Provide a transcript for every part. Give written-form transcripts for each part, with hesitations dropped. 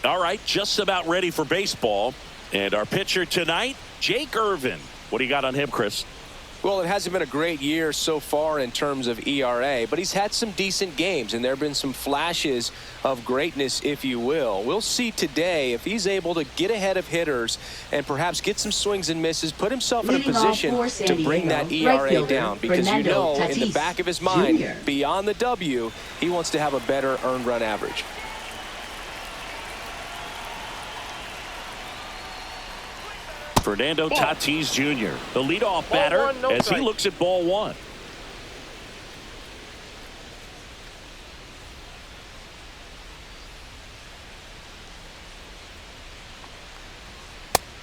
All right, just about ready for baseball. And our pitcher tonight, Jake Irvin. What do you got on him, Chris? Well, it hasn't been a great year so far in terms of ERA, but he's had some decent games, and there have been some flashes of greatness, if you will. We'll see today if he's able to get ahead of hitters and perhaps get some swings and misses, put himself in a position to bring that ERA down, because you know in the back of his mind, beyond the W, he wants to have a better earned run average. Fernando Tatis Jr., the leadoff batter, as he looks at ball one.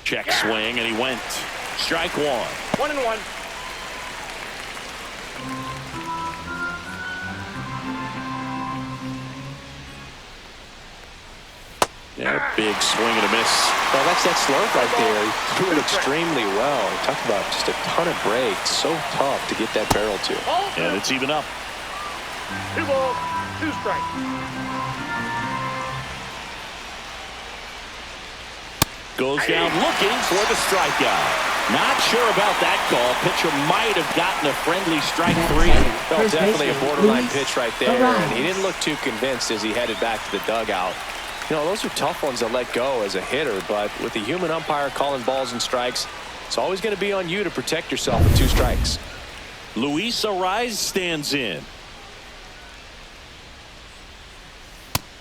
Check swing, and he went. Strike one. 1-1. Yeah, big swing and a miss. Well, that's that slurve right there. He threw it extremely well. Talk about just a ton of breaks. So tough to get that barrel to. And it's even up. 2 balls, 2 strikes. Goes down looking for the strikeout. Not sure about that call. Pitcher might have gotten a friendly strike 3. Well, definitely a borderline pitch right there. And he didn't look too convinced as he headed back to the dugout. You know, those are tough ones to let go as a hitter, but with the human umpire calling balls and strikes, it's always going to be on you to protect yourself with 2 strikes. Luis Arraez stands in.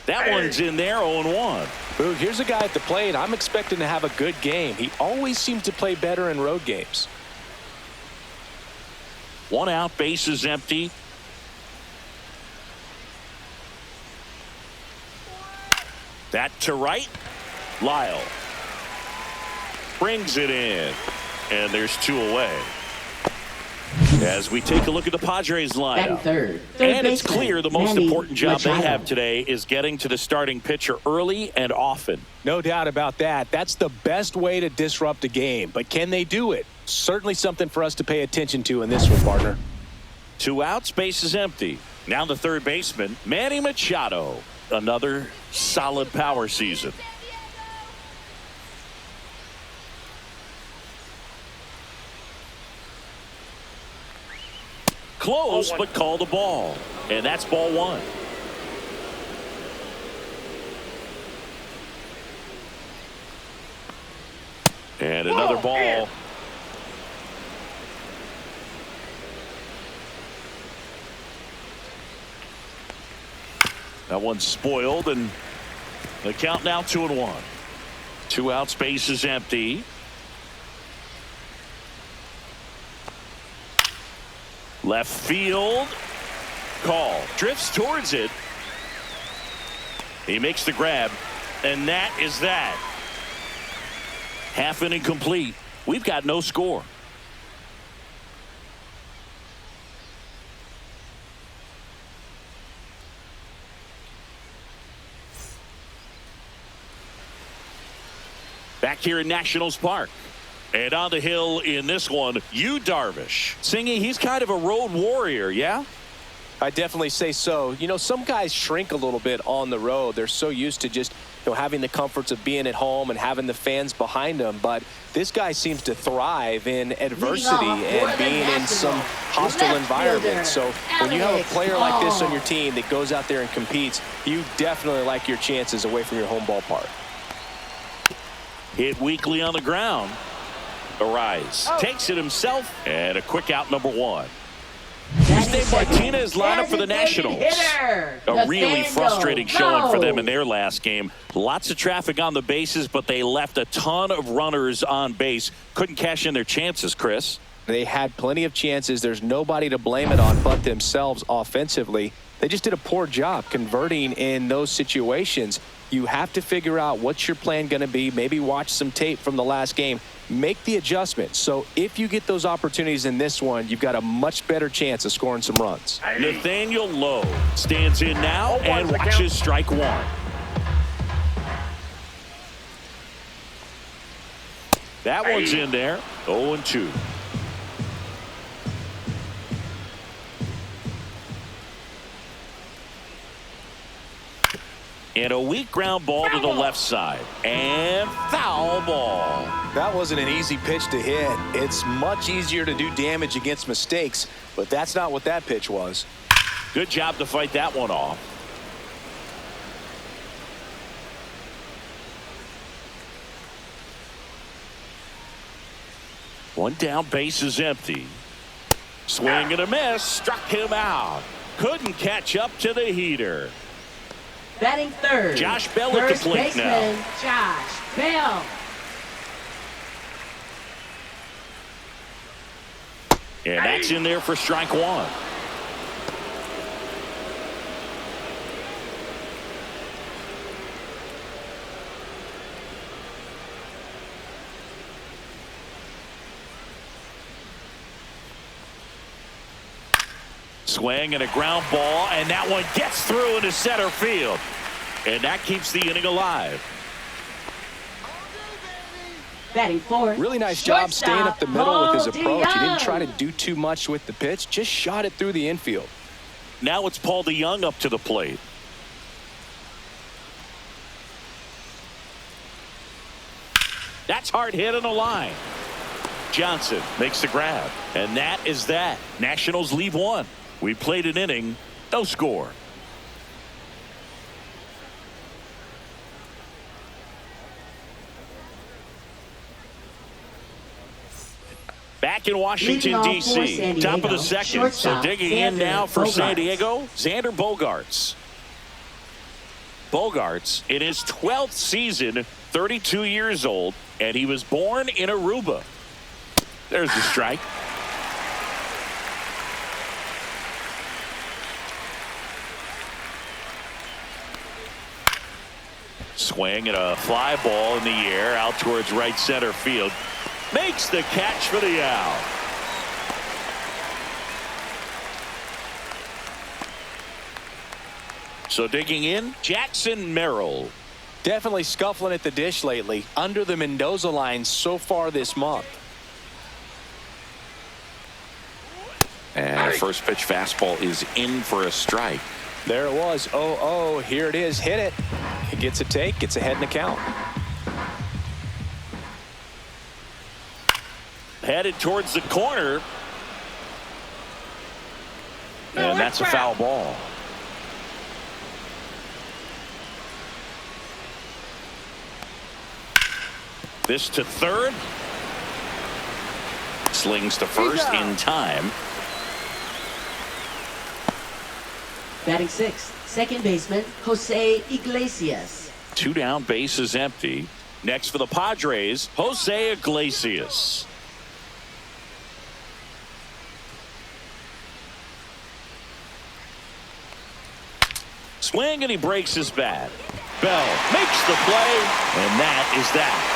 That one's in there, 0-1. Boog, here's a guy at the plate I'm expecting to have a good game. He always seems to play better in road games. 1 out, bases empty. That to right. Lyle brings it in, and there's 2 away. As we take a look at the Padres lineup, third and it's clear the most important job they have today is getting to the starting pitcher early and often. No doubt about that. That's the best way to disrupt a game, but can they do it? Certainly something for us to pay attention to in this one, partner. 2 outs, bases empty. Now the third baseman, Manny Machado. Another solid power season. Close, but called a ball. And that's ball 1. And another ball. That one's spoiled, and the count now 2-1. 2 outs, bases empty. Left field. Call. Drifts towards it. He makes the grab, and that is that. Half inning complete. We've got no score. Back here in Nationals Park. And on the hill in this one, Yu Darvish. Singy, he's kind of a road warrior, yeah? I definitely say so. You know, some guys shrink a little bit on the road. They're so used to just, you know, having the comforts of being at home and having the fans behind them. But this guy seems to thrive in adversity and being in some hostile environment. So when you have a player like this on your team that goes out there and competes, you definitely like your chances away from your home ballpark. Hit weakly on the ground. Arraez takes it himself, and a quick out, number 1. Tuesday Martinez lineup for the Nationals. A really frustrating showing for them in their last game. Lots of traffic on the bases, but they left a ton of runners on base. Couldn't cash in their chances, Chris. They had plenty of chances. There's nobody to blame it on but themselves offensively. They just did a poor job converting in those situations. You have to figure out what's your plan going to be. Maybe watch some tape from the last game. Make the adjustments. So if you get those opportunities in this one, you've got a much better chance of scoring some runs. Nathaniel Lowe stands in now and watches strike 1. That one's in there. 0-2. And a weak ground ball to the left side. And foul ball. That wasn't an easy pitch to hit. It's much easier to do damage against mistakes, but that's not what that pitch was. Good job to fight that one off. One down, base is empty. Swing and a miss, struck him out. Couldn't catch up to the heater. Batting third. Josh Bell at the plate now. Josh Bell. And that's in there for strike one. Swing and a ground ball, and that one gets through into center field. And that keeps the inning alive. Batting fourth. Really nice job staying up the middle with his approach. He didn't try to do too much with the pitch, just shot it through the infield. Now it's Paul DeYoung up to the plate. That's hard hit on the line. Johnson makes the grab, and that is that. Nationals leave one. We played an inning, no score. Back in Washington, D.C., top of the second. So digging in now for San Diego, Xander Bogaerts. Bogaerts in his 12th season, 32 years old, and he was born in Aruba. There's the strike. Swing and a fly ball in the air out towards right center field. Makes the catch for the out. So digging in, Jackson Merrill. Definitely scuffling at the dish lately. Under the Mendoza line so far this month. And first pitch fastball is in for a strike. There it was. 0-0. Here it is. Hit it. He gets a take. Gets ahead in the count. Headed towards the corner. And that's a foul ball. This to third. Slings to first in time. Batting sixth, second baseman Jose Iglesias. Two down, base is empty. Next for the Padres, Jose Iglesias. Swing and he breaks his bat. Bell makes the play, and that is that.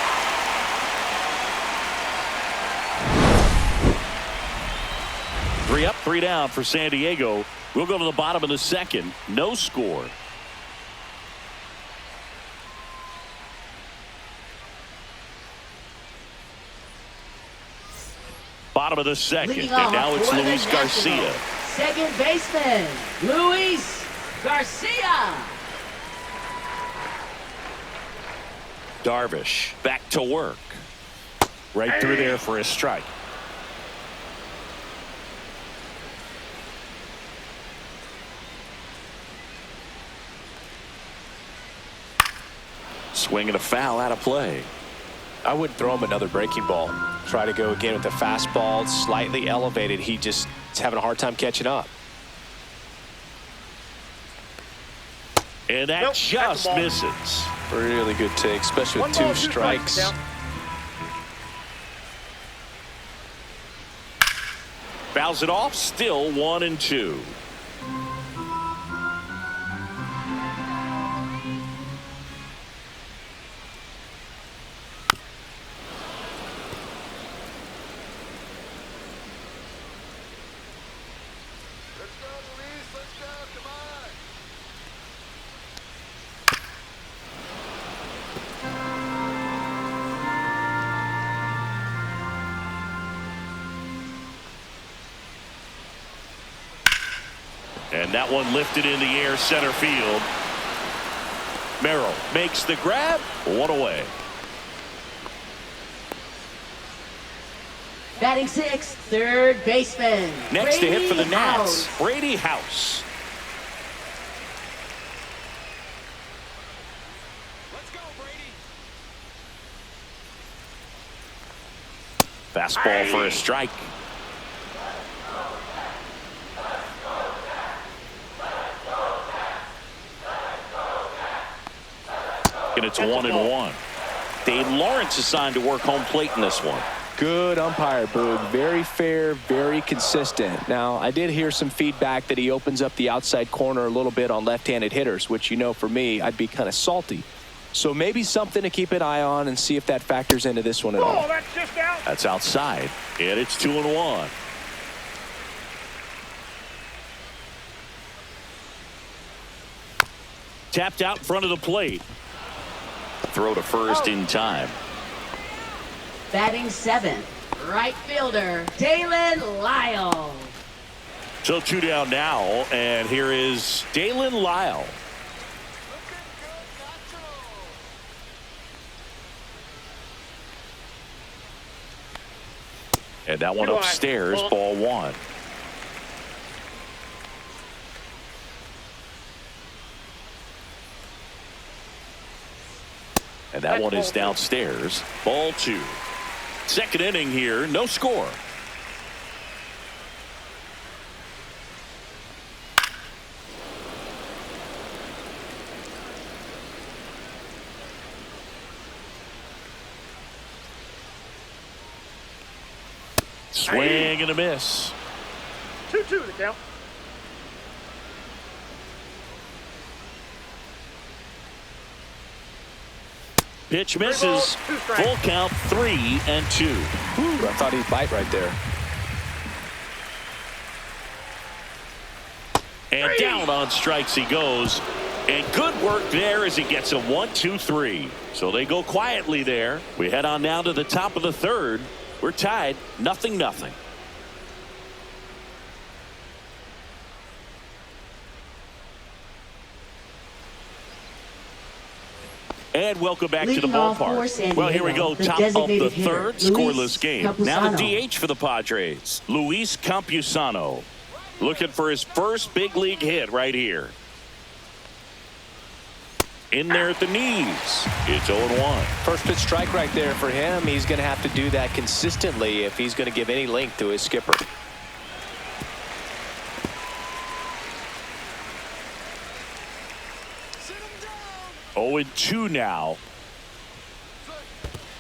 Three up, three down for San Diego. We'll go to the bottom of the second. No score. Bottom of the second. And now it's Luis Garcia. Second baseman, Luis Garcia. Darvish back to work. Right through there for a strike. Swing and a foul out of play. I wouldn't throw him another breaking ball. Try to go again with the fastball. Slightly elevated. He just is having a hard time catching up. And that just misses. Really good take, especially with two strikes. Fouls it off. Still 1-2. And that one lifted in the air center field. Merrill makes the grab. One away. Batting sixth, third baseman. Next to hit for the Brady Nats, House. Brady House. Let's go, Brady. Fastball for a strike. And it's 1-1. Dave Lawrence assigned to work home plate in this one. Good umpire, Boog. Very fair, very consistent. Now, I did hear some feedback that he opens up the outside corner a little bit on left-handed hitters, which, you know, for me, I'd be kind of salty. So maybe something to keep an eye on and see if that factors into this one at all. Oh, that's just out. That's outside. And it's 2-1. Tapped out in front of the plate. Throw to first in time. Batting seventh, right fielder, Dalen Lyle. So 2 down now, and here is Dalen Lyle. And that one upstairs, ball one. And that one is downstairs, ball two. Second inning here, no score. Swing and a miss. 2-2 the count. Pitch misses. Full count, 3-2. Ooh, I thought he'd bite right there. And down on strikes he goes. And good work there as he gets a 1-2-3. So they go quietly there. We head on down to the top of the third. We're tied, 0-0. And welcome back to the ballpark. Well, here we go. Top of the third, scoreless game. Now the DH for the Padres, Luis Campusano, looking for his first big league hit right here. In there at the knees. It's 0-1. First pitch strike right there for him. He's going to have to do that consistently if he's going to give any length to his skipper. Oh, 0-2 now.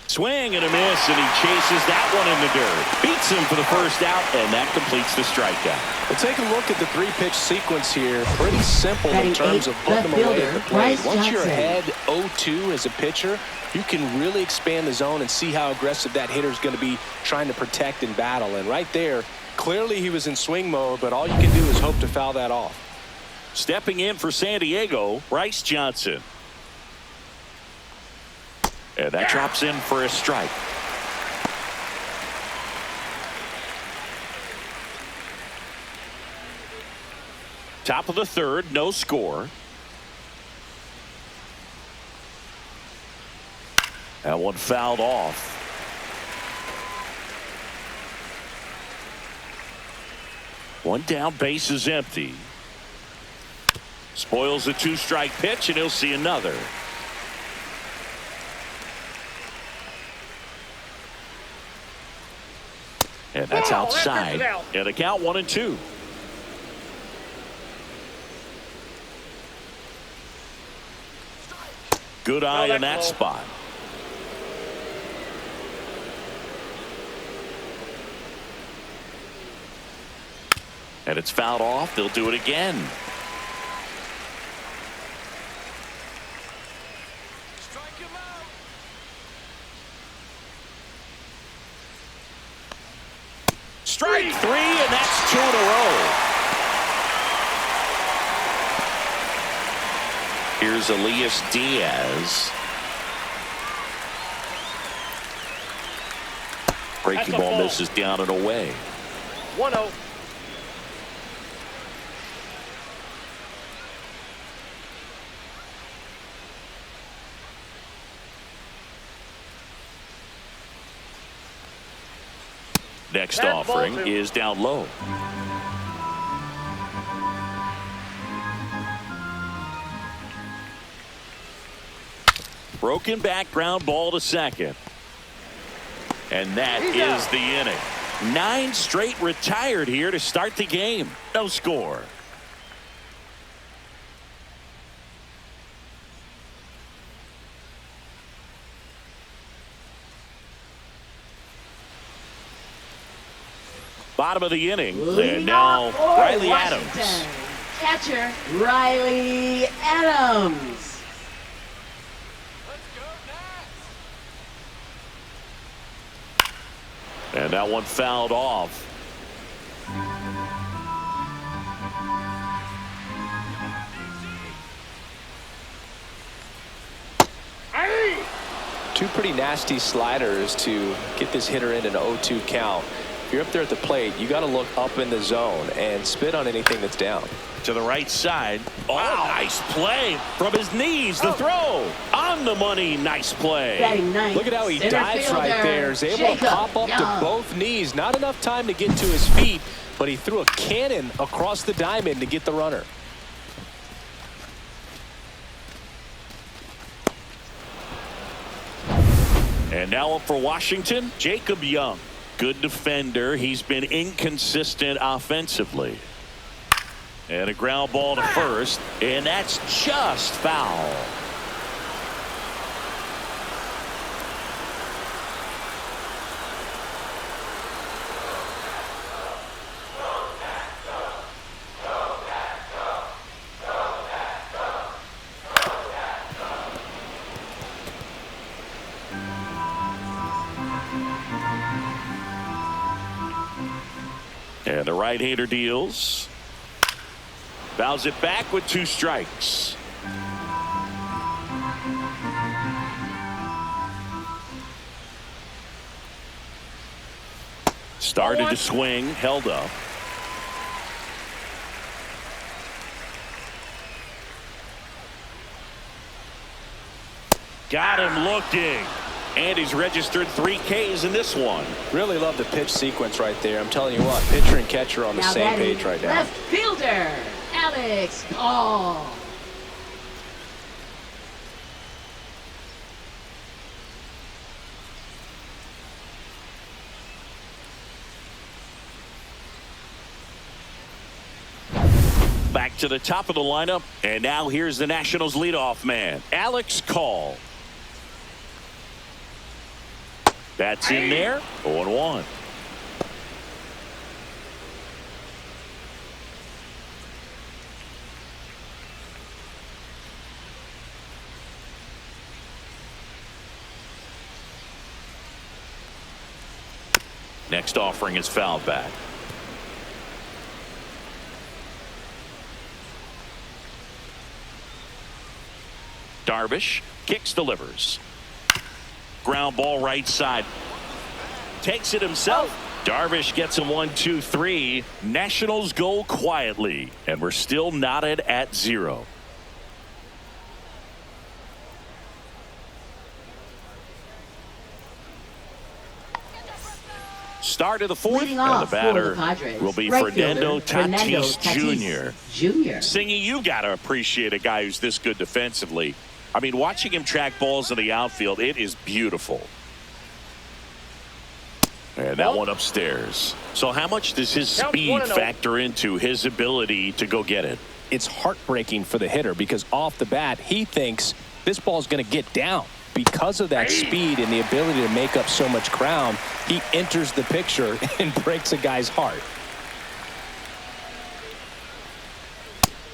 Swing and a miss, and he chases that one in the dirt. Beats him for the first out, and that completes the strikeout. Well, take a look at the three-pitch sequence here. Pretty simple in terms of putting them away at the plate. Once you're ahead 0-2 as a pitcher, you can really expand the zone and see how aggressive that hitter is going to be trying to protect and battle. And right there, clearly he was in swing mode, but all you can do is hope to foul that off. Stepping in for San Diego, Bryce Johnson. And that drops in for a strike. Top of the third, no score. That one fouled off. One down, base is empty. Spoils the two-strike pitch, and he'll see another. And that's outside. And the count 1-2. Good eye in that spot. And it's fouled off. They'll do it again. Strike three, and that's 2 in a row. Here's Elias Diaz. Breaking ball misses down and away. 1-0. Next Bad offering ball, two. is down low. Broken back ground ball to second. And that He's is out. the inning. 9 straight retired here to start the game. No score. Bottom of the inning. And now Riley Adams. Catcher Riley Adams. And that one fouled off. Two pretty nasty sliders to get this hitter in an 0-2 count. If you're up there at the plate, you got to look up in the zone and spit on anything that's down. To the right side. Oh, nice play from his knees. The throw on the money. Nice play. Batting ninth, Look at how he center dives right fielder, there. Is able Jacob to pop up Young. to both knees. Not enough time to get to his feet, but he threw a cannon across the diamond to get the runner. And now up for Washington, Jacob Young. Good defender. He's been inconsistent offensively. And a ground ball to first, and that's just foul. And the right-hander deals. Fouls it back with 2 strikes. Started to swing, held up. Got him looking. And he's registered 3 Ks in this one. Really love the pitch sequence right there. I'm telling you what, pitcher and catcher on the Now same batting page right now. left fielder Alex Paul. Back to the top of the lineup, and now here's the Nationals leadoff man, Alex Call. That's in there. 0-1. Next offering is fouled back. Darvish kicks, delivers. Ground ball right side. Takes it himself. Darvish gets him 1-2-3. Nationals go quietly, and we're still knotted at 0. Start of the 4th, Leading and the off for batter the Padres, will be right Fernando fielder, Tatis Tatis Jr. Jr. Singy, you got to appreciate a guy who's this good defensively. I mean, watching him track balls in the outfield, it is beautiful. And that one upstairs. So how much does his speed factor into his ability to go get it? It's heartbreaking for the hitter because off the bat, he thinks this ball is going to get down. Because of that speed and the ability to make up so much ground, he enters the picture and breaks a guy's heart.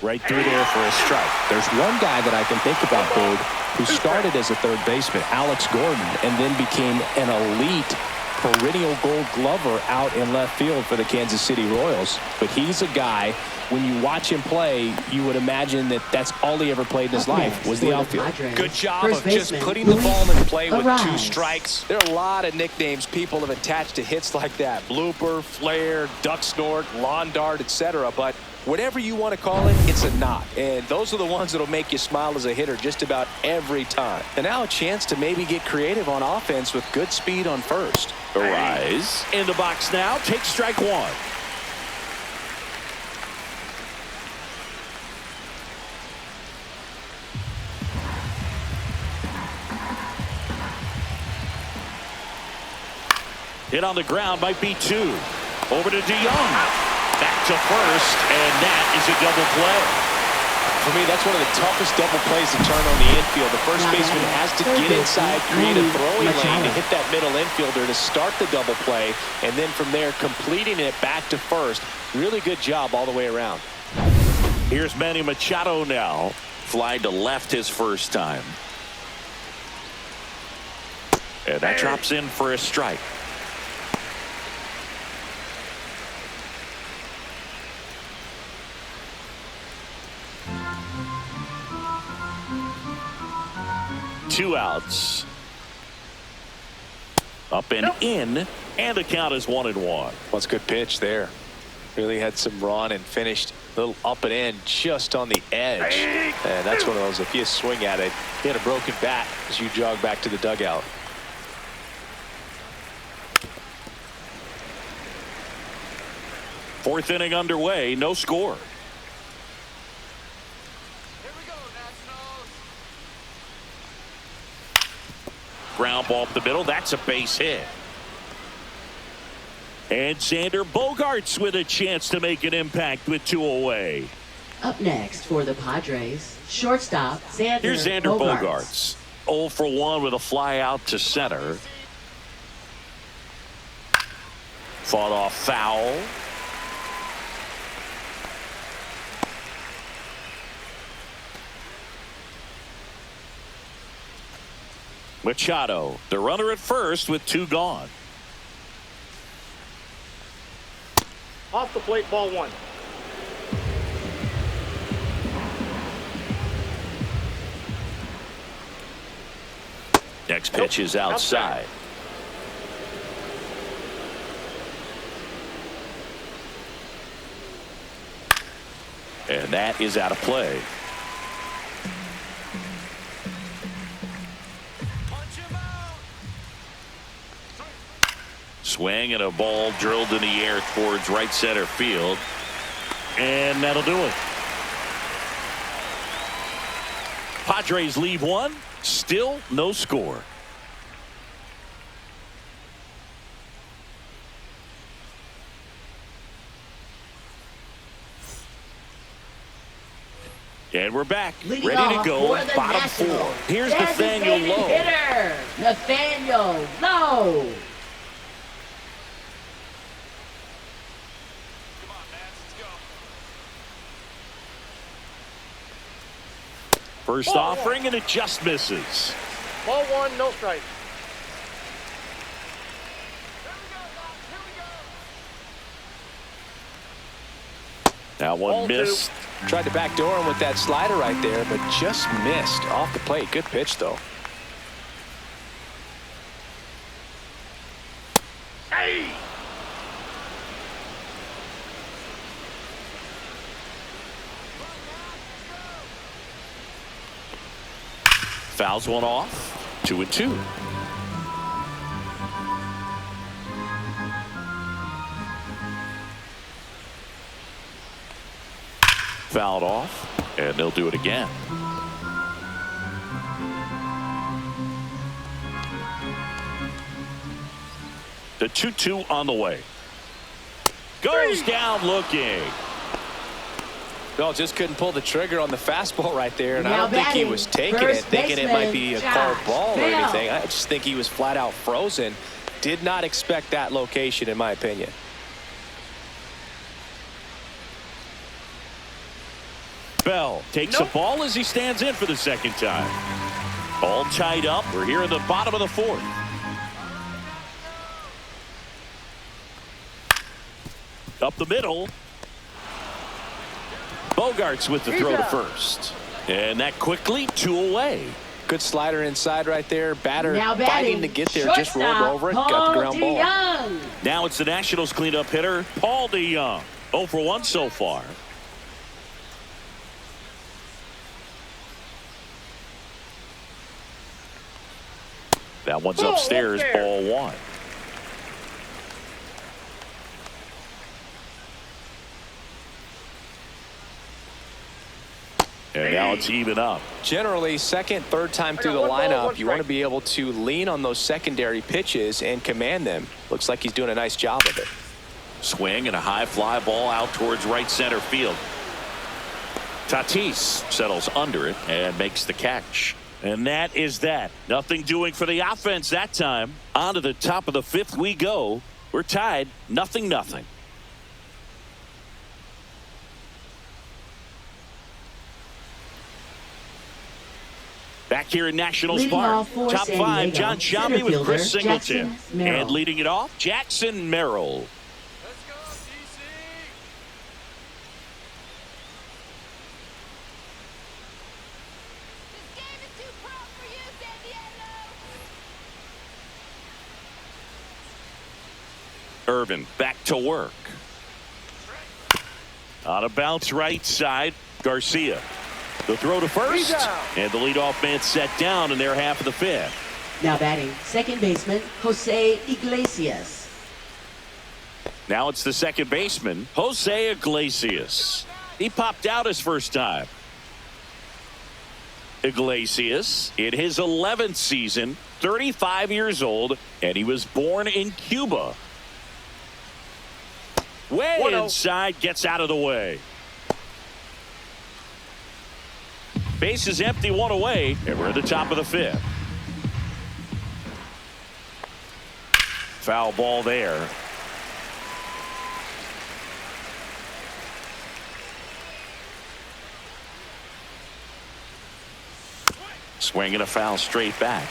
Right through there for a strike. There's one guy that I can think about, Bird, who started as a third baseman, Alex Gordon, and then became an elite perennial gold glover out in left field for the Kansas City Royals. But he's a guy, when you watch him play, you would imagine that that's all he ever played in his life was the outfield. Good job of just putting the ball in play with 2 strikes. There are a lot of nicknames people have attached to hits like that. Blooper, flare, duck snort, lawn dart, etc. But Whatever you want to call it, it's a knot. And those are the ones that'll make you smile as a hitter just about every time. And now a chance to maybe get creative on offense with good speed on first. Arise in the box now. Take strike one. Hit on the ground might be two. Over to DeYoung. Back to first, and that is a double play. For me, that's one of the toughest double plays to turn on the infield. The first baseman has to get inside, create a throwing lane to hit that middle infielder to start the double play, and then from there, completing it back to first. Really good job all the way around. Here's Manny Machado now. Fly to left his first time. And that drops in for a strike. Two outs. Up and in, and the count is 1-1. Well, it's a good pitch there. Really had some run and finished a little up and in just on the edge. And that's one of those, if you swing at it, hit a broken bat as you jog back to the dugout. Fourth inning underway, no score. Ground ball up the middle. That's a base hit. And Xander Bogaerts with a chance to make an impact with two away. Up next for the Padres, shortstop Xander Here's Xander Bogaerts. 0 for 1 with a fly out to center. Fought off foul. Machado, the runner at first with two gone. Off the plate, ball one. Next pitch is outside. And that is out of play. Swing and a ball drilled in the air towards right center field. And that'll do it. Padres leave one. Still no score. And we're back. Leading ready to go. for the Bottom Nationals, four. Here's Nathaniel designated Lowe. hitter, Nathaniel Lowe. First Ball offering, one. and it just misses. Ball one, no strike. That one Ball missed. Tried to backdoor him with that slider right there, but just missed off the plate. Good pitch, though. Hey! Fouls one off. 2-2. Fouled off, and they'll do it again. The 2-2 on the way. Goes down looking. No, just couldn't pull the trigger on the fastball right there, and I Now don't think he batting, was taking it, first thinking it might be a baseman, called Josh ball or Bell. anything. I just think he was flat out frozen. Did not expect that location, in my opinion. Bell takes a ball as he stands in for the second time. All tied up. We're here in the bottom of the fourth. Up the middle. Bogaerts with the throw to first. And that quickly, two away. Good slider inside right there. Batter Now fighting batting, to get there. Just rolled shortstop, over it. Got the ground ball. DeYoung. Now it's the Nationals cleanup hitter, Paul DeYoung. 0 for 1 so far. That one's upstairs, ball one. And now it's even up. Generally, second, third time through the lineup, you want to be able to lean on those secondary pitches and command them. Looks like he's doing a nice job of it. Swing and a high fly ball out towards right center field. Tatis settles under it and makes the catch. And that is that. Nothing doing for the offense that time. On to the top of the fifth we go. We're tied 0-0. Back here in Nationals Park. Top five, John Shammy with Chris Singleton. And leading it off, Jackson Merrill. Irvin back to work. On a bounce right side, Garcia. The throw to first, and the leadoff man set down in their half of the fifth. Now batting, second baseman, Jose Iglesias. Now it's the second baseman, Jose Iglesias. He popped out his first time. Iglesias in his 11th season, 35 years old, and he was born in Cuba. Way inside, gets out of the way. Base is empty, one away, and we're at the top of the fifth. Foul ball there. Swing and a foul straight back.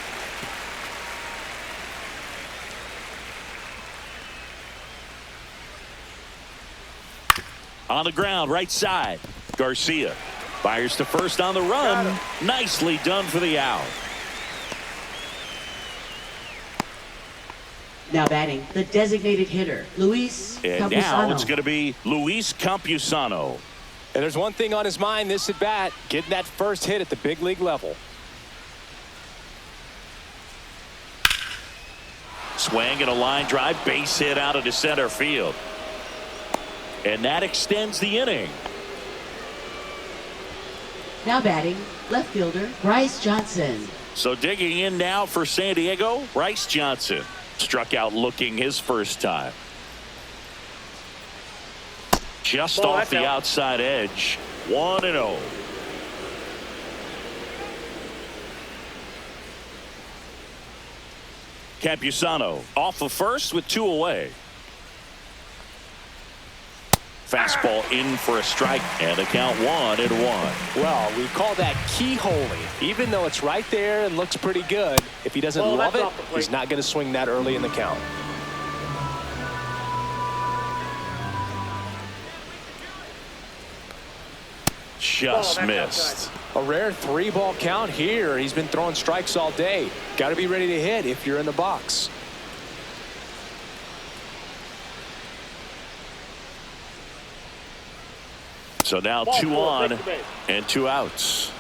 On the ground, right side. Garcia fires to first on the run. Nicely done for the out. Now batting, the designated hitter, Luis And Campusano. now it's going to be Luis Campusano. And there's one thing on his mind this at bat, getting that first hit at the big league level. Swing and a line drive, base hit out into center field. And that extends the inning. Now batting, left fielder, Bryce Johnson. So digging in now for San Diego, Bryce Johnson. Struck out looking his first time. Just off the outside edge. 1-0. Campusano off of first with 2 away. Fastball in for a strike, and the count 1-1. Well, we call that keyholing. Even though it's right there and looks pretty good, if he doesn't love it, he's not going to swing that early in the count. Just missed. A rare 3-ball count here. He's been throwing strikes all day. Got to be ready to hit if you're in the box. So now 2 on and 2 outs.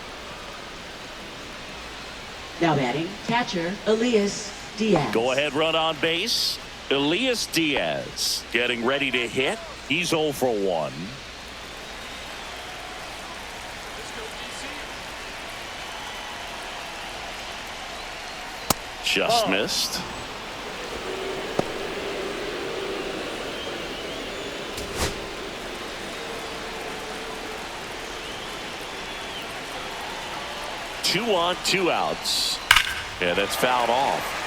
Now batting, catcher, Elias Diaz. Go ahead run on base. Elias Diaz getting ready to hit. He's 0 for 1. Just missed. Two on, 2 outs. And that's fouled off.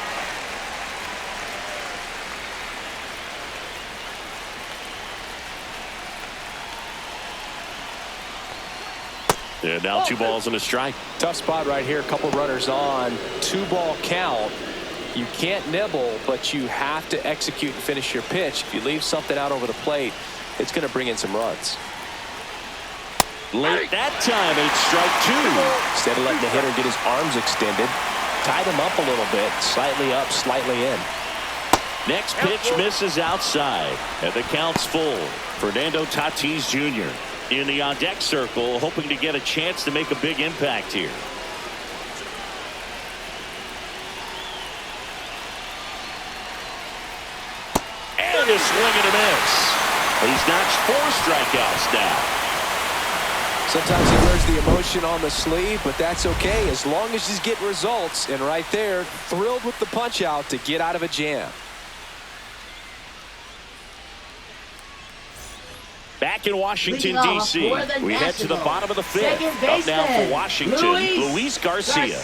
And now 2 balls and a strike. Tough spot right here. A couple runners on. 2-ball count. You can't nibble, but you have to execute and finish your pitch. If you leave something out over the plate, it's going to bring in some runs. Late that time, it's strike 2. Instead of letting the hitter get his arms extended, tie them up a little bit, slightly up, slightly in. Next pitch misses outside, and the count's full. Fernando Tatis Jr. in the on-deck circle, hoping to get a chance to make a big impact here. swing and a miss. He's notched 4 strikeouts now. Sometimes he wears the emotion on the sleeve, but that's okay as long as he's getting results. And right there, thrilled with the punch out to get out of a jam. Back in Washington, D.C., we head to the bottom of the 5th. Up now for Washington, Luis Garcia.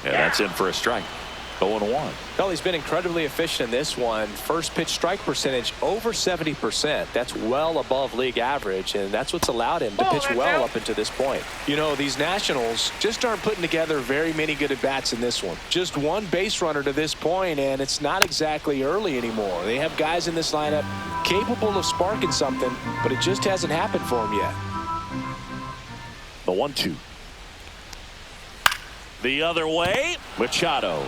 And that's in for a strike. 0-1. Well, he's been incredibly efficient in this one. First pitch strike percentage over 70%. That's well above league average, and that's what's allowed him to pitch well up until this point. You know, these Nationals just aren't putting together very many good at-bats in this one. Just one base runner to this point, and it's not exactly early anymore. They have guys in this lineup capable of sparking something, but it just hasn't happened for him yet. The 1-2. The other way, Machado.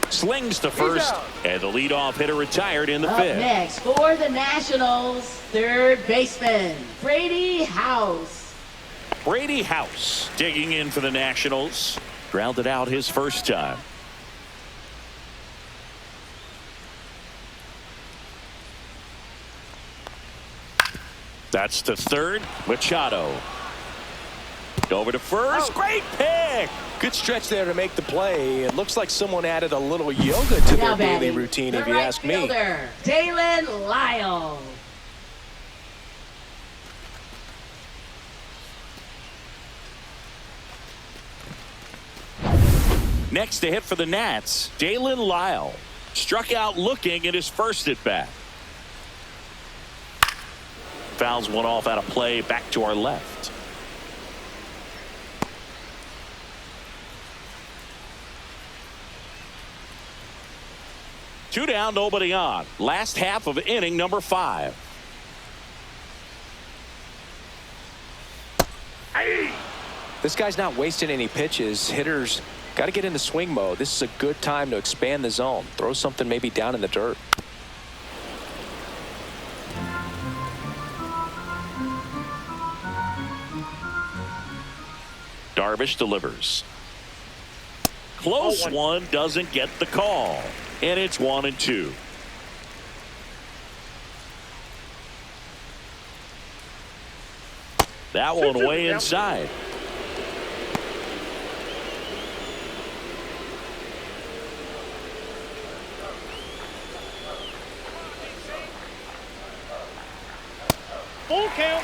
Slings to first, and the leadoff hitter retired in the 5th. Next for the Nationals, third baseman, Brady House. Brady House digging in for the Nationals. Grounded out his first time. That's to third, Machado. Over to first, great pick. Good stretch there to make the play. It looks like someone added a little yoga to their daily routine, if you ask me. Dalen Lyle. Next to hit for the Nats, Dalen Lyle. Struck out looking at his first at bat. Fouls one off out of play, back to our left. Two down, nobody on. Last half of inning number 5. This guy's not wasting any pitches. Hitters got to get into swing mode. This is a good time to expand the zone. Throw something maybe down in the dirt. Darvish delivers. Close one, doesn't get the call. And it's 1-2. That one way inside. Full count.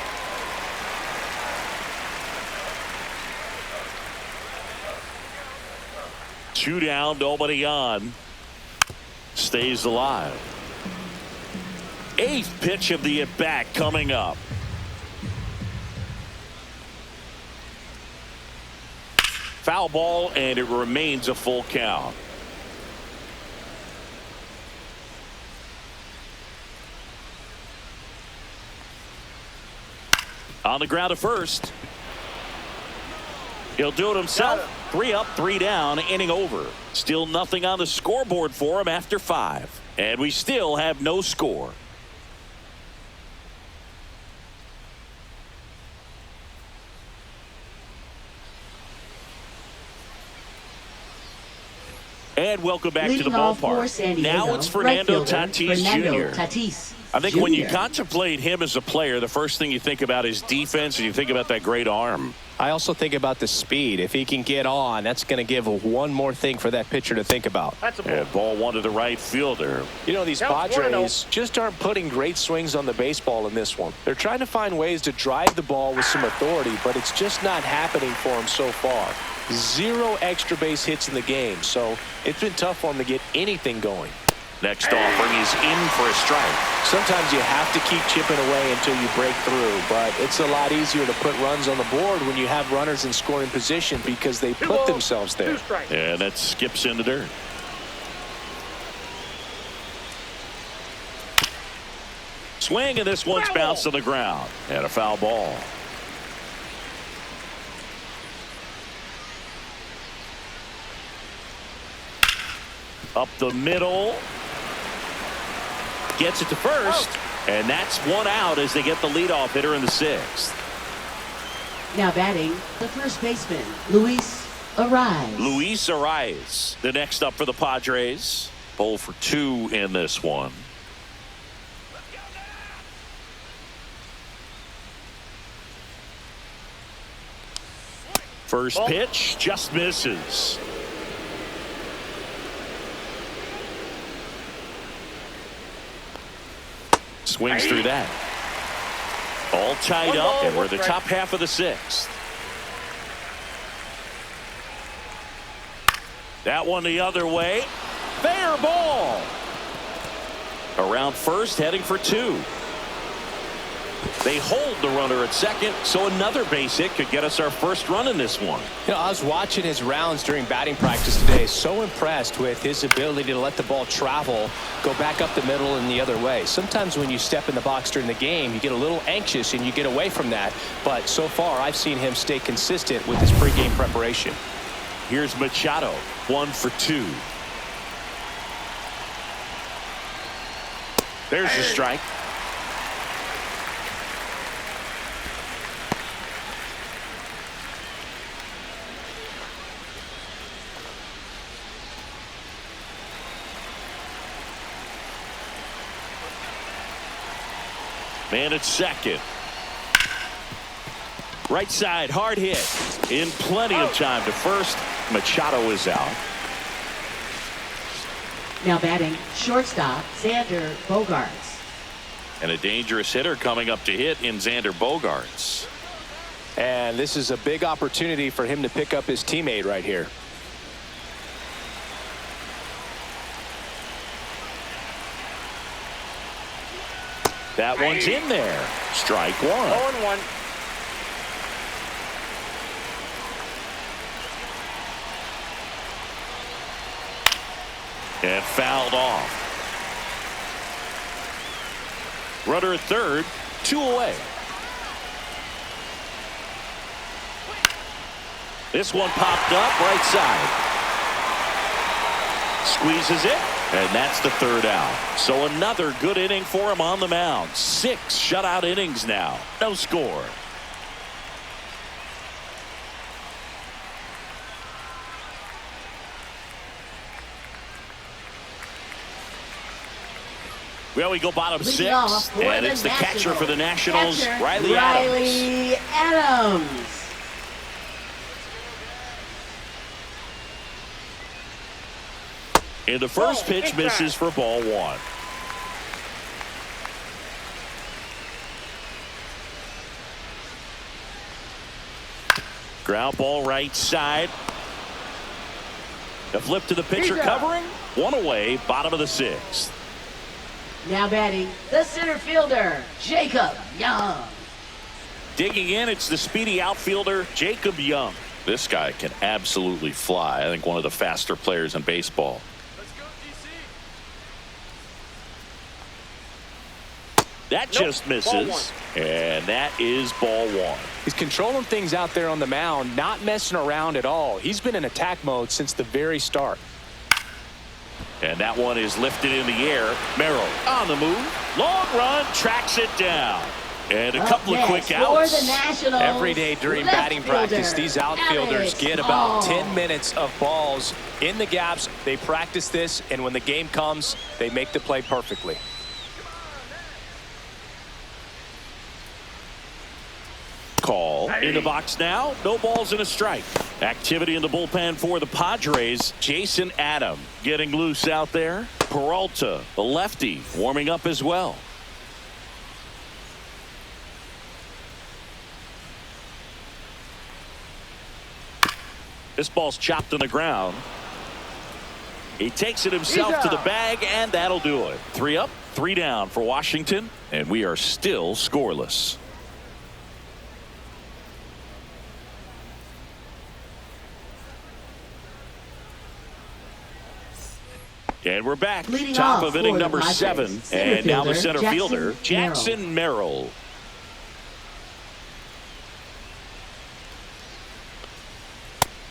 Two down, nobody on. Stays alive. 8th pitch of the at-bat coming up. Foul ball, and it remains a full count. On the ground to first. He'll do it himself. 3 up, 3 down, inning over. Still nothing on the scoreboard for him after 5. And we still have no score. And welcome back to the ballpark. Now it's Fernando Tatis Jr. I think when you contemplate him as a player, the first thing you think about is defense, and you think about that great arm. I also think about the speed. If he can get on, that's going to give one more thing for that pitcher to think about. That's a ball. And ball one to the right fielder. You know, these Padres just aren't putting great swings on the baseball in this one. They're trying to find ways to drive the ball with some authority, but it's just not happening for them so far. 0 extra base hits in the game, so it's been tough for them to get anything going. Next offering is in for a strike. Sometimes you have to keep chipping away until you break through, but it's a lot easier to put runs on the board when you have runners in scoring position because they put themselves there. And that skips in the dirt. Swing, and this one's bounced to the ground. And a foul ball. Up the middle. Gets it to first. And that's one out as they get the leadoff hitter in the 6th. Now batting, the first baseman, Luis Ariz. Luis Ariz, the next up for the Padres. 0 for 2 in this one. First pitch just misses. Swings through that. All tied up, and we're the top half of the 6th. That one the other way. Fair ball. Around first, heading for 2. They hold the runner at second, so another base hit could get us our first run in this one. You know, I was watching his rounds during batting practice today. So impressed with his ability to let the ball travel, go back up the middle and the other way. Sometimes when you step in the box during the game, you get a little anxious and you get away from that. But so far, I've seen him stay consistent with his pregame preparation. Here's Machado, 1 for 2. There's the strike. Man at second. Right side, hard hit. In plenty of time to first. Machado is out. Now batting, shortstop, Xander Bogaerts. And a dangerous hitter coming up to hit in Xander Bogaerts. And this is a big opportunity for him to pick up his teammate right here. That one's in there. Strike 1. 0-1. And fouled off. Runner at third, 2 away. This one popped up right side. Squeezes it, and that's the 3rd out. So another good inning for him on the mound. 6 shutout innings now. No score. Well, we go bottom 6, and it's the catcher for the Nationals, Riley Adams. And the first pitch misses for ball 1. Ground ball right side. A flip to the pitcher covering. 1 away, bottom of the 6th. Now batting, the center fielder, Jacob Young. Digging in, it's the speedy outfielder, Jacob Young. This guy can absolutely fly. I think one of the faster players in baseball. That just misses, and that is ball 1. He's controlling things out there on the mound, not messing around at all. He's been in attack mode since the very start. And that one is lifted in the air. Merrill on the move. Long run, tracks it down. And a couple of quick outs. Every day during batting practice, these outfielders get about 10 minutes of balls in the gaps. They practice this, and when the game comes, they make the play perfectly. Call in the box now. No balls and a strike. Activity in the bullpen for the Padres. Jason Adam getting loose out there. Peralta, the lefty, warming up as well. This ball's chopped on the ground. He takes it himself to the bag, and that'll do it. 3 up, 3 down for Washington, and we are still scoreless. And we're back. Top of inning number 7. And now the center fielder, Jackson Merrill.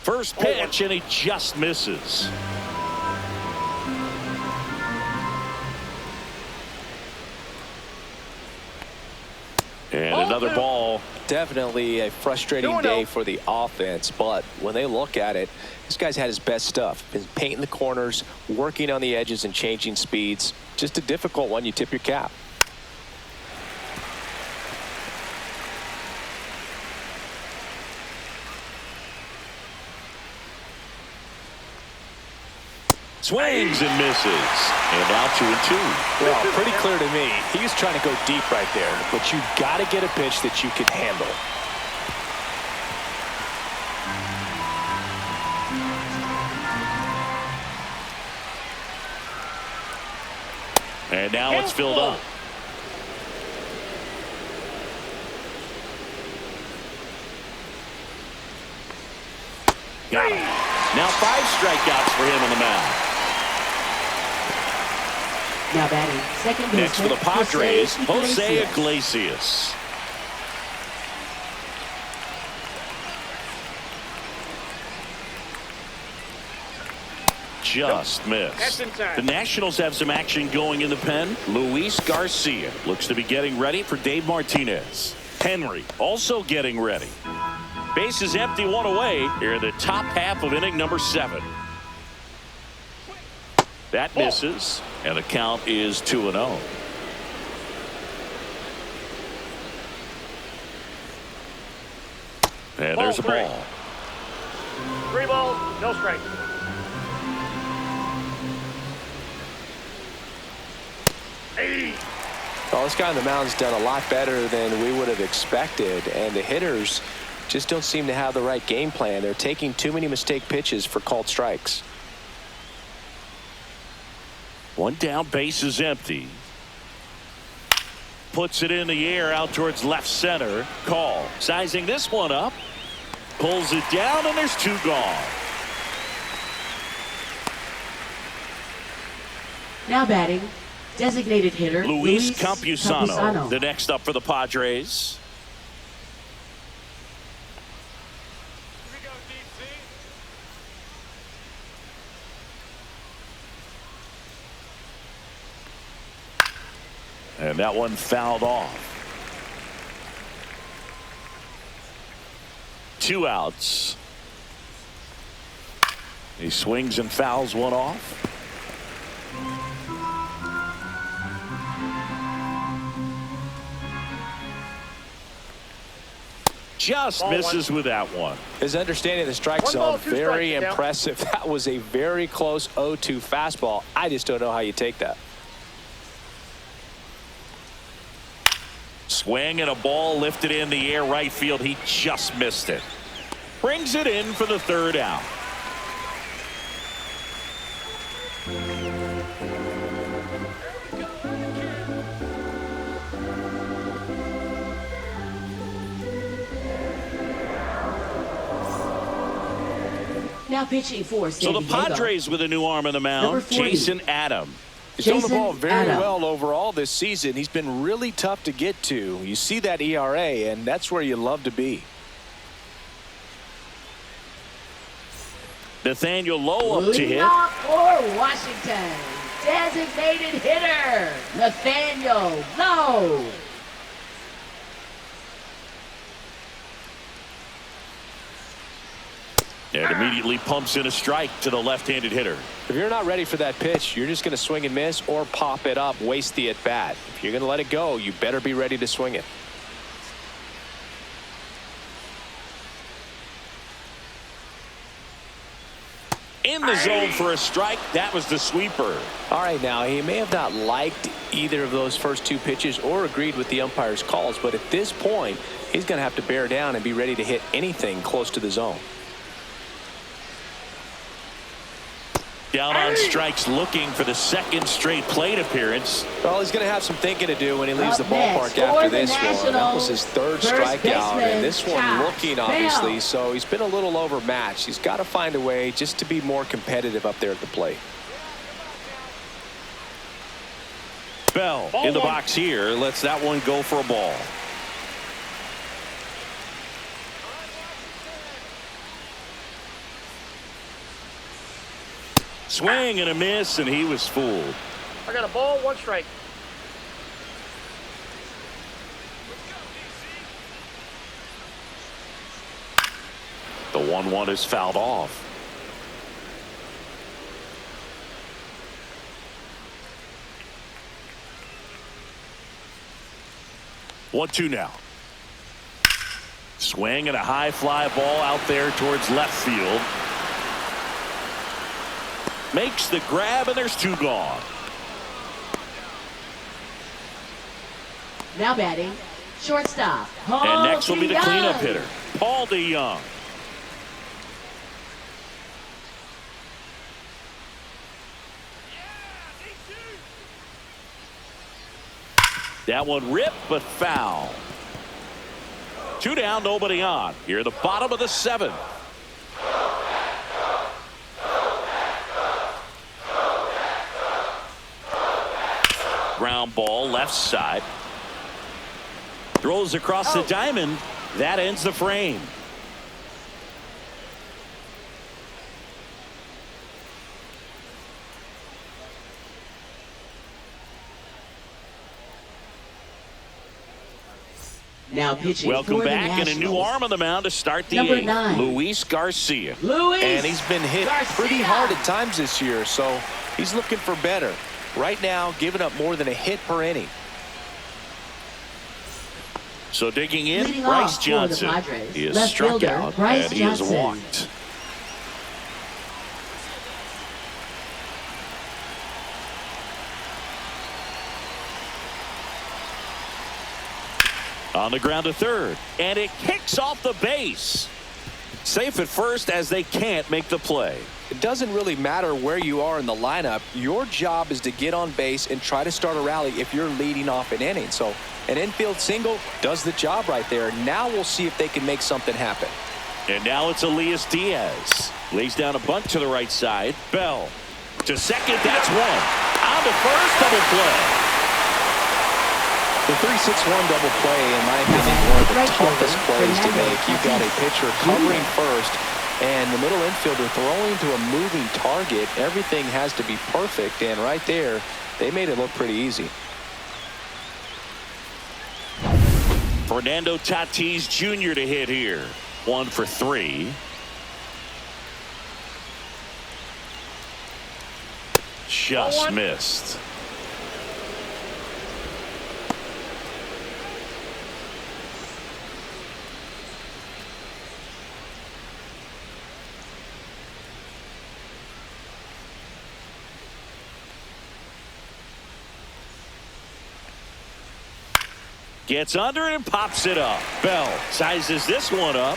First pitch, and he just misses. And another ball ball. Definitely a frustrating day for the offense, but when they look at it, this guy's had his best stuff. Been painting the corners, working on the edges and changing speeds. Just a difficult one. You tip your cap. Swings and misses. And now 2-2. Well, pretty clear to me. He was trying to go deep right there, but you got to get a pitch that you can handle. And now it's filled up. Got him. Now 5 strikeouts for him on the mound. Now batting second baseman. Next for the Padres, Jose Iglesias. Just missed. The Nationals have some action going in the pen. Luis Garcia looks to be getting ready for Dave Martinez. Henry also getting ready. Bases empty, 1 away here in the top half of inning number 7. That misses, and the count is 2-0. And there's a ball. 3 balls, no strike. Well, this guy on the mound's done a lot better than we would have expected, and the hitters just don't seem to have the right game plan. They're taking too many mistake pitches for called strikes. 1 down, base is empty. Puts it in the air out towards left center. Call. Sizing this one up. Pulls it down, and there's 2 gone. Now batting designated hitter Luis Campusano, the next up for the Padres. And that one fouled off. 2 outs. He swings and fouls one off. Just misses with that one. His understanding of the strike zone, very impressive. That was a very close 0-2 fastball. I just don't know how you take that. Swing and a ball lifted in the air right field. He just missed it. Brings it in for the 3rd out. Now pitching for San So the Diego. Padres with a new arm in the mound, Jason Adam. He's thrown the ball very well overall this season. He's been really tough to get to. You see that ERA, and that's where you love to be. Nathaniel Lowe up to hit. Leading off for Washington, designated hitter Nathaniel Lowe. And immediately pumps in a strike to the left-handed hitter. If you're not ready for that pitch, you're just going to swing and miss or pop it up, waste the at-bat. If you're going to let it go, you better be ready to swing it. In the zone for a strike. That was the sweeper. All right, now, he may have not liked either of those first 2 pitches or agreed with the umpire's calls, but at this point, he's going to have to bear down and be ready to hit anything close to the zone. Down on strikes, looking for the 2nd straight plate appearance. Well, he's going to have some thinking to do when he leaves the ballpark after this one. That was his 3rd strikeout, and this one looking, obviously, so he's been a little overmatched. He's got to find a way just to be more competitive up there at the plate. Bell in the box here, lets that one go for a ball. Swing and a miss, and he was fooled. I got a ball, 1 strike. The 1-1 is fouled off. One, two now. Swing and a high fly ball out there towards left field. Makes the grab, and there's two gone. Now batting, shortstop. And next will be the cleanup hitter, Paul DeYoung. That one ripped, but foul. Two down, nobody on. Here at the bottom of the seventh. Ground ball left side. Throws across the diamond. That ends the frame. Now pitching. Welcome for back, the and a new arm on the mound to start the Number eighth. 9. Luis Garcia. And he's been hit pretty hard at times this year, so he's looking for better. Right now, giving up more than a hit per inning. So digging in, Leading Bryce off for the Johnson. Padres, He is left struck fielder, out, Bryce and he is Johnson. walked. On the ground to third, and it kicks off the base. Safe at first as they can't make the play. It doesn't really matter where you are in the lineup. Your job is to get on base and try to start a rally if you're leading off an inning. So an infield single does the job right there. Now we'll see if they can make something happen. And now it's Elias Diaz. Lays down a bunt to the right side. Bell to second. That's one. On to first, double play. The 3-6-1 double play, in my opinion, one of the toughest plays to make. You've got a pitcher covering first and the middle infielder throwing to a moving target. Everything has to be perfect, and right there, they made it look pretty easy. Fernando Tatis Jr. to hit here. 1 for 3. Just missed. Gets under it and pops it up. Bell sizes this one up.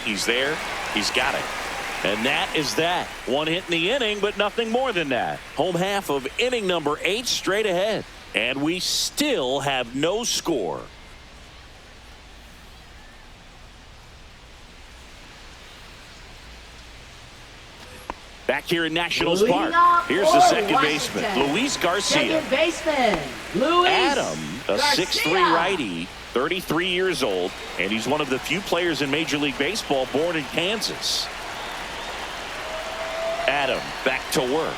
He's there. He's got it. And that is that. One hit in the inning, but nothing more than that. Home half of inning number 8 straight ahead. And we still have no score. Back here in Nationals Park. Here's the second baseman, Luis Garcia. Second baseman, Luis Adam, a Garcia. 6'3" righty, 33 years old, and he's one of the few players in Major League Baseball born in Kansas. Adam back to work.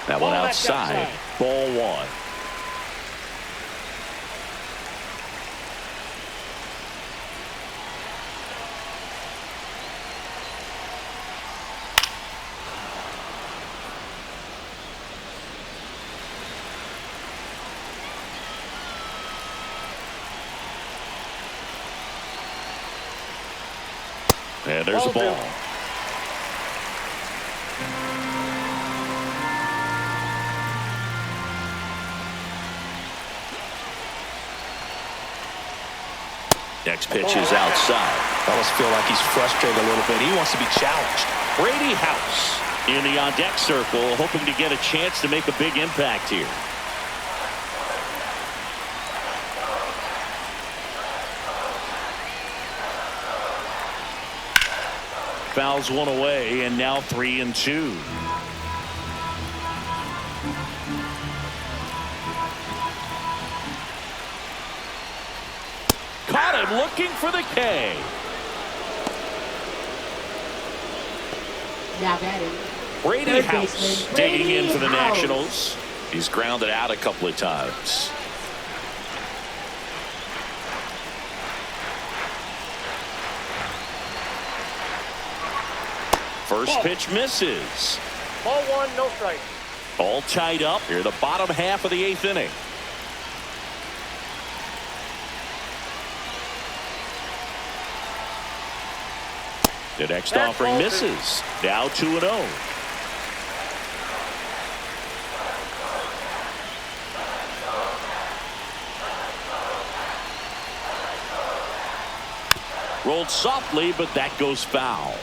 That one outside. Ball 1. And there's a ball. Next pitch is outside. Almost feel like he's frustrated a little bit. He wants to be challenged. Brady House in the on-deck circle, hoping to get a chance to make a big impact here. Fouls one away, and now 3-2. Caught him looking for the K. Now batting, Brady third House baseman, digging in Brady for the House. Nationals. He's grounded out a couple of times. First pitch misses. Ball one, no strike. All tied up here in the bottom half of the 8th inning. The next offering misses. Now 2-0. Rolled softly, but that goes foul.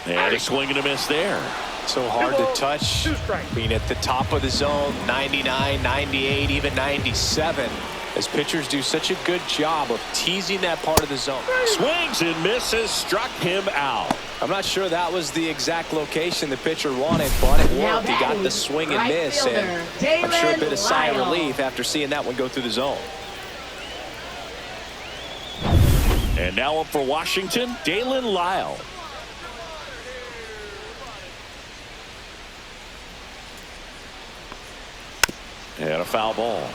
And a swing and a miss there. So hard to touch. I mean, at the top of the zone, 99, 98, even 97. As pitchers do such a good job of teasing that part of the zone. Swings and misses, struck him out. I'm not sure that was the exact location the pitcher wanted, but it worked. He got the swing and miss, and I'm sure a bit of sigh of relief after seeing that one go through the zone. And now up for Washington, Dalen Lyle. And a foul ball.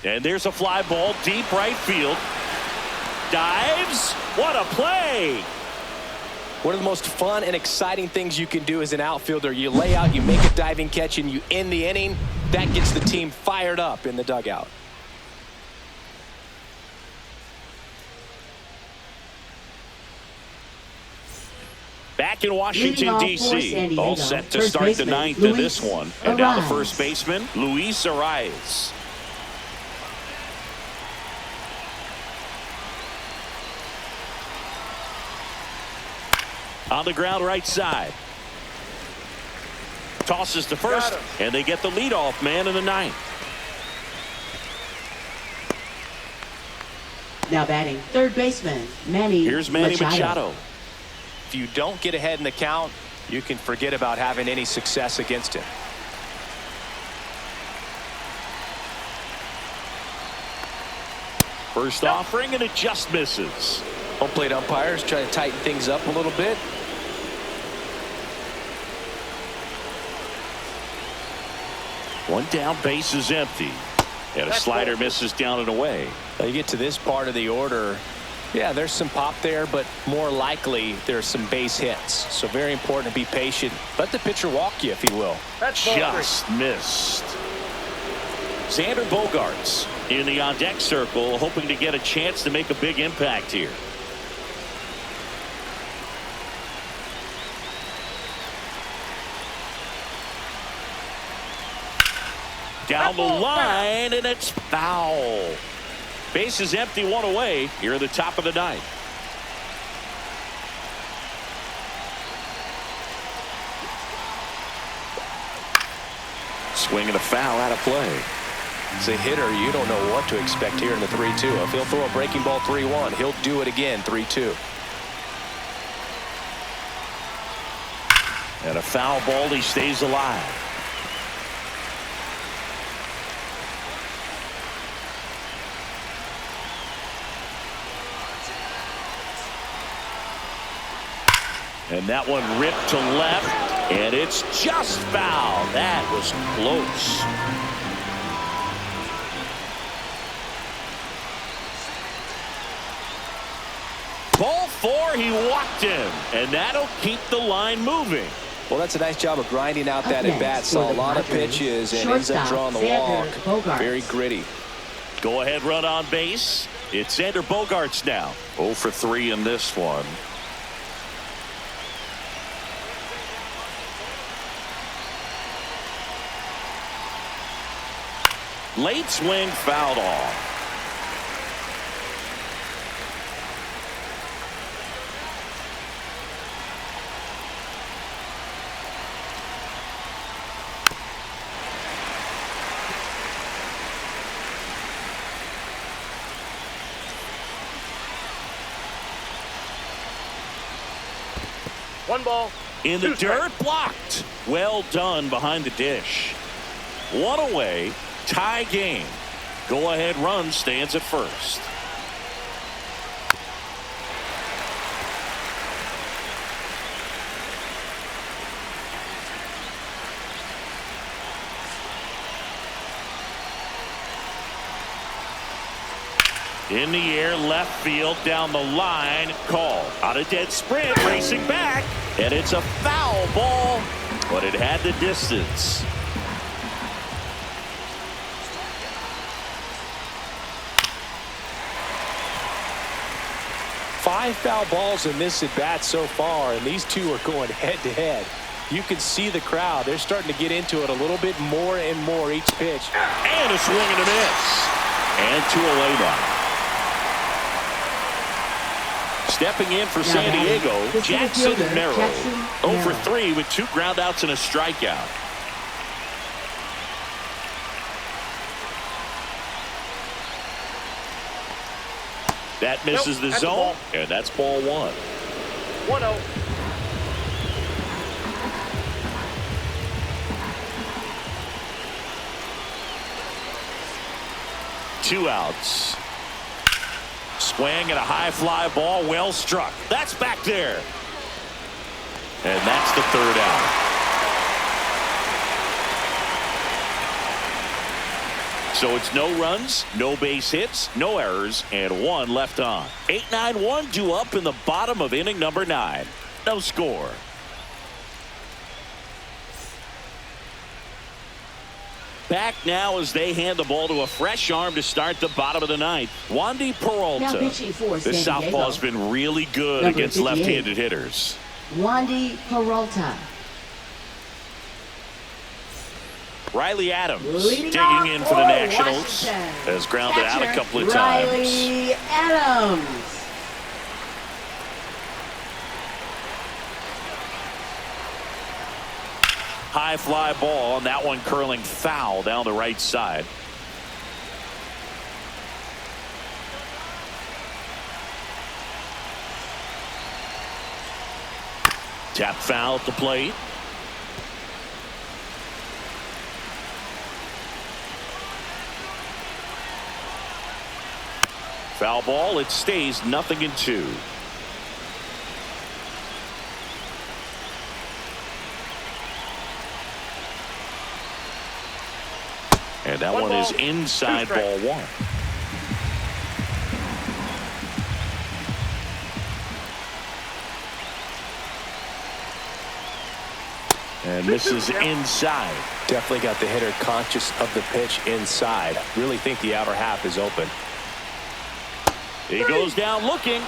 And there's a fly ball deep right field. Dives. What a play. One of the most fun and exciting things you can do as an outfielder. You lay out, you make a diving catch, and you end the inning. That gets the team fired up in the dugout. Back in Washington, D.C. All set to start the 9th in this one. And now the first baseman, Luis Arias. On the ground right side. Tosses to first, and they get the leadoff man in the 9th. Now batting, third baseman, Manny Here's Manny Machado. If you don't get ahead in the count, you can forget about having any success against him. First offering, and it just misses. Home plate umpires try to tighten things up a little bit. One down, base is empty. And a slider misses down and away. Now you get to this part of the order. Yeah, there's some pop there, but more likely there's some base hits. So very important to be patient. Let the pitcher walk you, if he will. Just missed. Xander Bogaerts in the on-deck circle, hoping to get a chance to make a big impact here. Down the line, and it's foul. Base is empty, one away here at the top of the 9th. Swing and a foul out of play. As a hitter, you don't know what to expect here in the 3-2. If he'll throw a breaking ball 3-1, he'll do it again 3-2. And a foul ball, he stays alive. And that one ripped to left, and it's just foul. That was close. Ball 4, he walked him, and that'll keep the line moving. Well, that's a nice job of grinding out that at bat. Saw a lot of pitches and ends up drawing the walk. Very gritty. Go ahead, run on base. It's Xander Bogaerts now. 0 for 3 in this one. Late swing, fouled off. One ball. In the dirt, blocked. Well done behind the dish. One away. Tie game. Go-ahead run stands at first. In the air, left field, down the line, call. On a dead sprint, racing back, and it's a foul ball, but it had the distance. Five foul balls in this at-bat so far, and these two are going head-to-head. You can see the crowd. They're starting to get into it a little bit more and more each pitch. And a swing and a miss. And two away now. Stepping in for San Diego, Jackson Merrill. 0 for 3 with 2 groundouts and a strikeout. That misses the zone, and that's ball 1. 1-0. Two outs. Swing and a high fly ball, well struck. That's back there. And that's the 3rd out. So it's no runs, no base hits, no errors, and 1 left on. 8-9-1 due up in the bottom of inning number 9. No score. Back now as they hand the ball to a fresh arm to start the bottom of the 9th. Wandy Peralta. This southpaw's been really good against left-handed hitters. Wandy Peralta. – Riley Adams digging in for the Nationals. Has grounded out a couple of times. Riley Adams. High fly ball, and that one curling foul down the right side. Tap foul at the plate. Foul ball, it stays 0-2. And that one is inside ball 1. And misses inside. Definitely got the hitter conscious of the pitch inside. Really think the outer half is open. He goes down looking.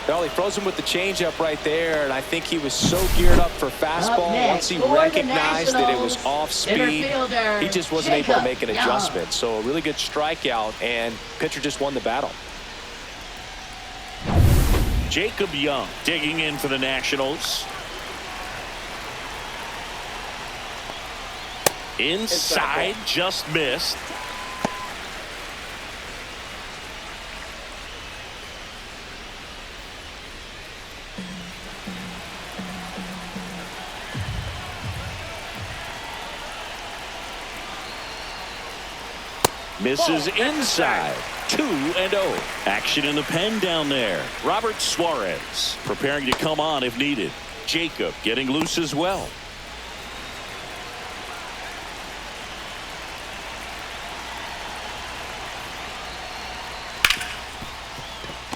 Well, he froze him with the changeup right there, and I think he was so geared up for fastball. Once he recognized that it was off speed, he just wasn't able to make an adjustment. So a really good strikeout, and pitcher just won the battle. Jacob Young digging in for the Nationals. Inside, just missed. Misses inside. 2-0. Action in the pen down there. Robert Suarez preparing to come on if needed. Jacob getting loose as well.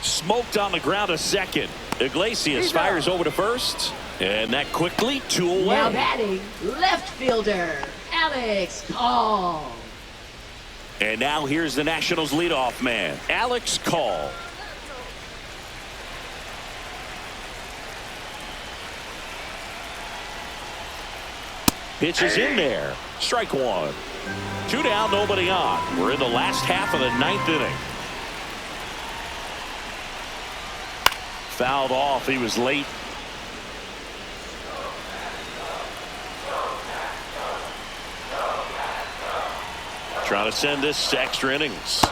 Smoked on the ground a second. Iglesias fires over to first. And that quickly 2 away. Now batting, left fielder, Alex Call. And now here's the Nationals leadoff man, Alex Call. Pitch is in there. Strike 1. 2 down, nobody on. We're in the last half of the 9th inning. Fouled off. He was late. Trying to send this to extra innings.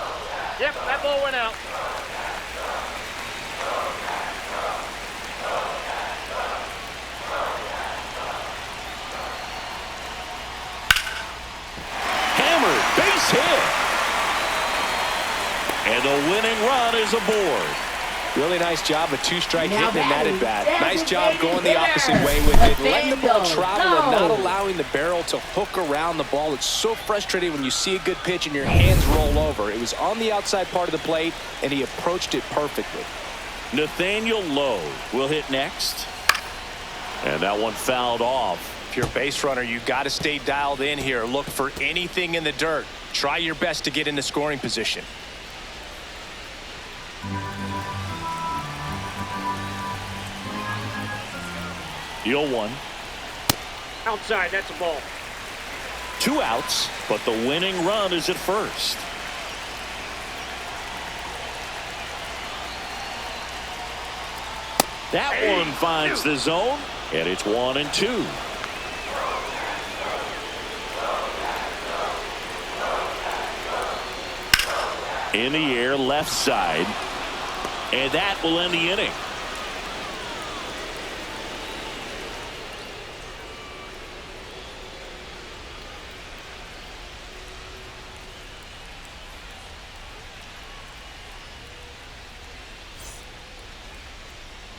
Yep, that ball went out. base hit. And the winning run is aboard. Really nice job of two-strike Now hitting in that at bat. Nice job going the hitter, opposite way with it, letting the ball Nathaniel travel and not Jones. allowing the barrel to hook around the ball. It's so frustrating when you see a good pitch and your hands roll over. It was on the outside part of the plate, and he approached it perfectly. Nathaniel Lowe will hit next. And that one fouled off. If you're a base runner, you've got to stay dialed in here. Look for anything in the dirt. Try your best to get into scoring position. The 0-1. Outside, that's a ball. 2 outs, but the winning run is at first. That one finds the zone, and it's 1-2. In the air, left side, and that will end the inning.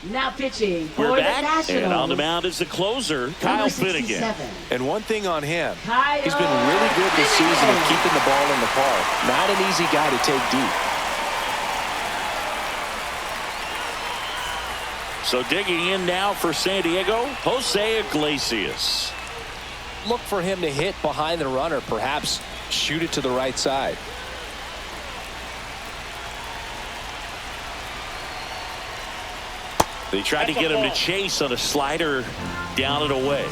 Now pitching for We're the back, Nationals. and on the mound is the closer, Kyle Finnegan. And one thing on him, Kyle he's been really good this season at keeping the ball in the park. Not an easy guy to take deep. So digging in now for San Diego, Jose Iglesias. Look for him to hit behind the runner, perhaps shoot it to the right side. They tried to get him to chase on a slider down and away.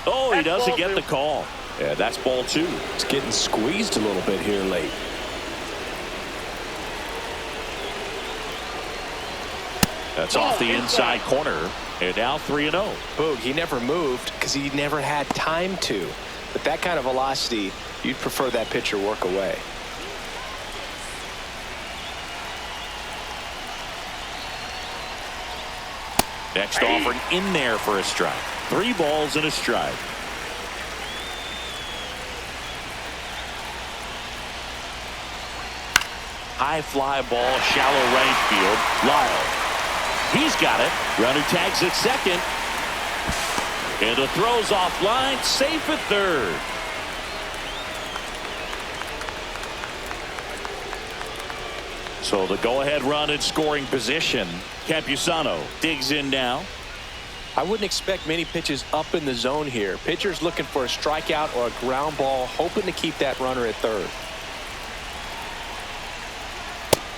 Oh, he doesn't get the call. Yeah, that's ball 2. It's getting squeezed a little bit here late. That's off the inside corner, and now 3-0. Boog, he never moved because he never had time to. But that kind of velocity, you'd prefer that pitcher work away. Next offering in there for a strike. 3 balls and a strike. High fly ball, shallow right field. Lyle. He's got it. Runner tags at second. And the throw's offline, safe at third. So the go-ahead run in scoring position. Campusano digs in now. I wouldn't expect many pitches up in the zone here. Pitcher's looking for a strikeout or a ground ball, hoping to keep that runner at third.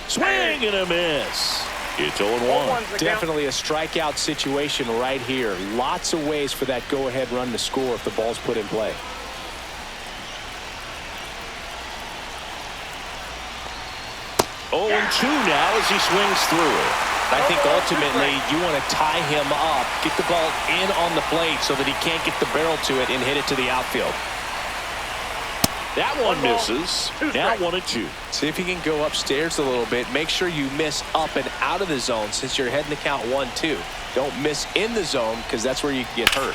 Swing and a miss. It's 0-1. Definitely a strikeout situation right here. Lots of ways for that go-ahead run to score if the ball's put in play. Oh, 2 now as he swings through it. I think ultimately you want to tie him up, get the ball in on the plate so that he can't get the barrel to it and hit it to the outfield. That one misses. Now 1-2. See if you can go upstairs a little bit. Make sure you miss up and out of the zone since you're heading to count 1-2. Don't miss in the zone because that's where you can get hurt.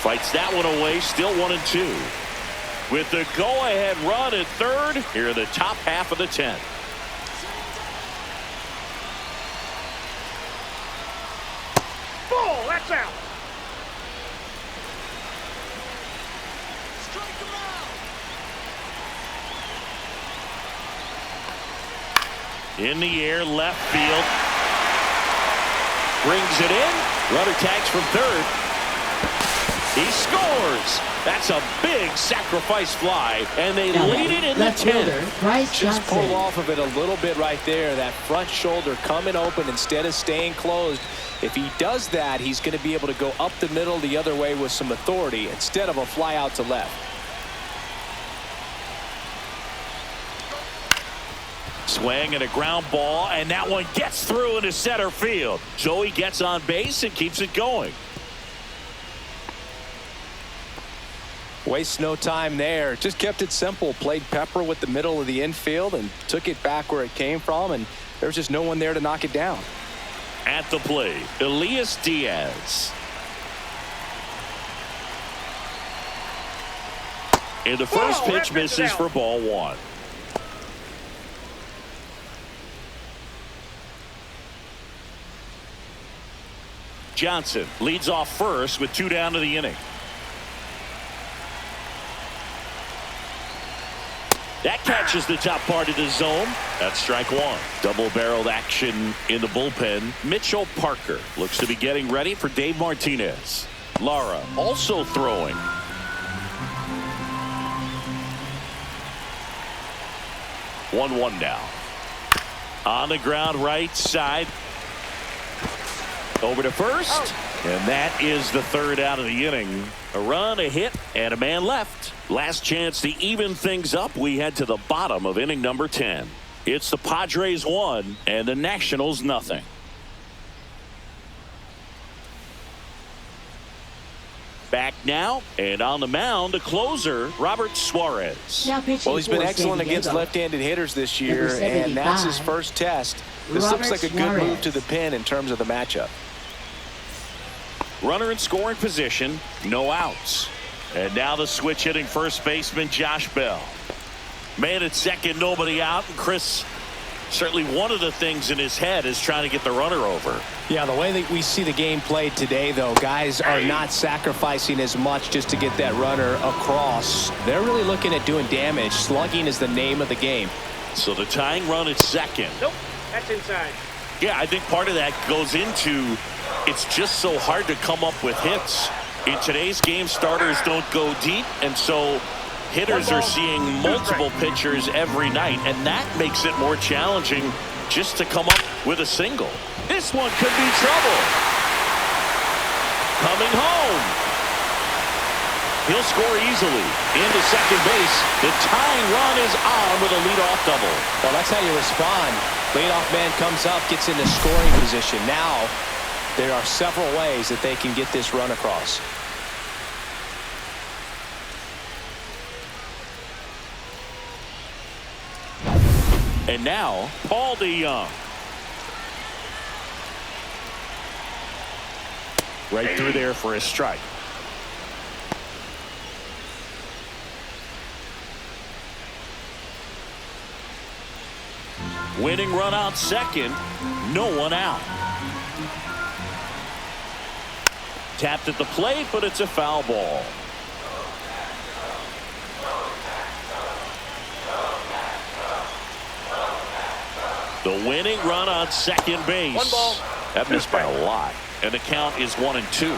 Fights that one away. Still 1-2. With the go-ahead run at third, here in the top half of the 10th. Ball, that's out. In the air, left field. Brings it in. Runner tags from third. He scores. That's a big sacrifice fly, and they lead it in the 10th. Just pulled off of it a little bit right there. That front shoulder coming open instead of staying closed. If he does that, he's going to be able to go up the middle the other way with some authority instead of a fly out to left. Swing and a ground ball, and that one gets through into center field. So he gets on base and keeps it going. Wastes no time there. Just kept it simple. Played pepper with the middle of the infield and took it back where it came from, and there was just no one there to knock it down. At the plate, Elias Diaz. And the first pitch misses for ball one. Johnson leads off first with 2 down to the inning. That catches the top part of the zone. That's strike one. Double-barreled action in the bullpen. Mitchell Parker looks to be getting ready for Dave Martinez. Lara also throwing. 1-1 now. On the ground right side. Over to first. And that is the third out of the inning. A run, a hit, and a man left. Last chance to even things up. We head to the bottom of inning number 10. It's the Padres 1 and the Nationals nothing. Back now, and on the mound, the closer, Robert Suarez. Well, he's been excellent against left-handed hitters this year, and that's his first test. This looks like a good move to the pen in terms of the matchup. Runner in scoring position, no outs. And now the switch hitting first baseman Josh Bell. Man at second, nobody out. And Chris, certainly one of the things in his head is trying to get the runner over. Yeah, the way that we see the game played today, though, guys are not sacrificing as much just to get that runner across. They're really looking at doing damage. Slugging is the name of the game. So the tying run at second. Nope, that's inside. Yeah, I think part of that goes into it's just so hard to come up with hits. In today's game, starters don't go deep, and so hitters are seeing multiple pitchers every night, and that makes it more challenging just to come up with a single. This one could be trouble. Coming home. He'll score easily into second base. The tying run is on with a leadoff double. Well, that's how you respond. Leadoff man comes up, gets into scoring position. Now there are several ways that they can get this run across. And now Paul DeYoung. Right through there for a strike. Winning run out second. No one out. Tapped at the plate, but it's a foul ball. The winning run on second base. One ball. That missed by a lot. And the count is 1-2.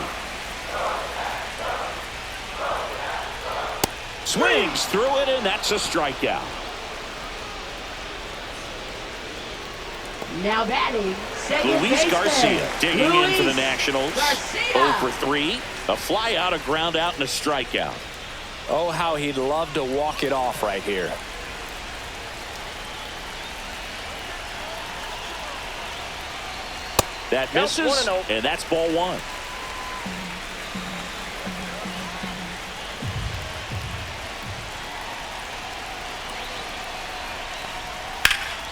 Swings through it, and that's a strikeout. Now batting, second Luis baseman, Garcia digging in for the Luis Nationals. Garcia. 0 for 3. A fly out, a ground out, and a strikeout. Oh, how he'd love to walk it off right here. That misses, 1-0. and that's ball one.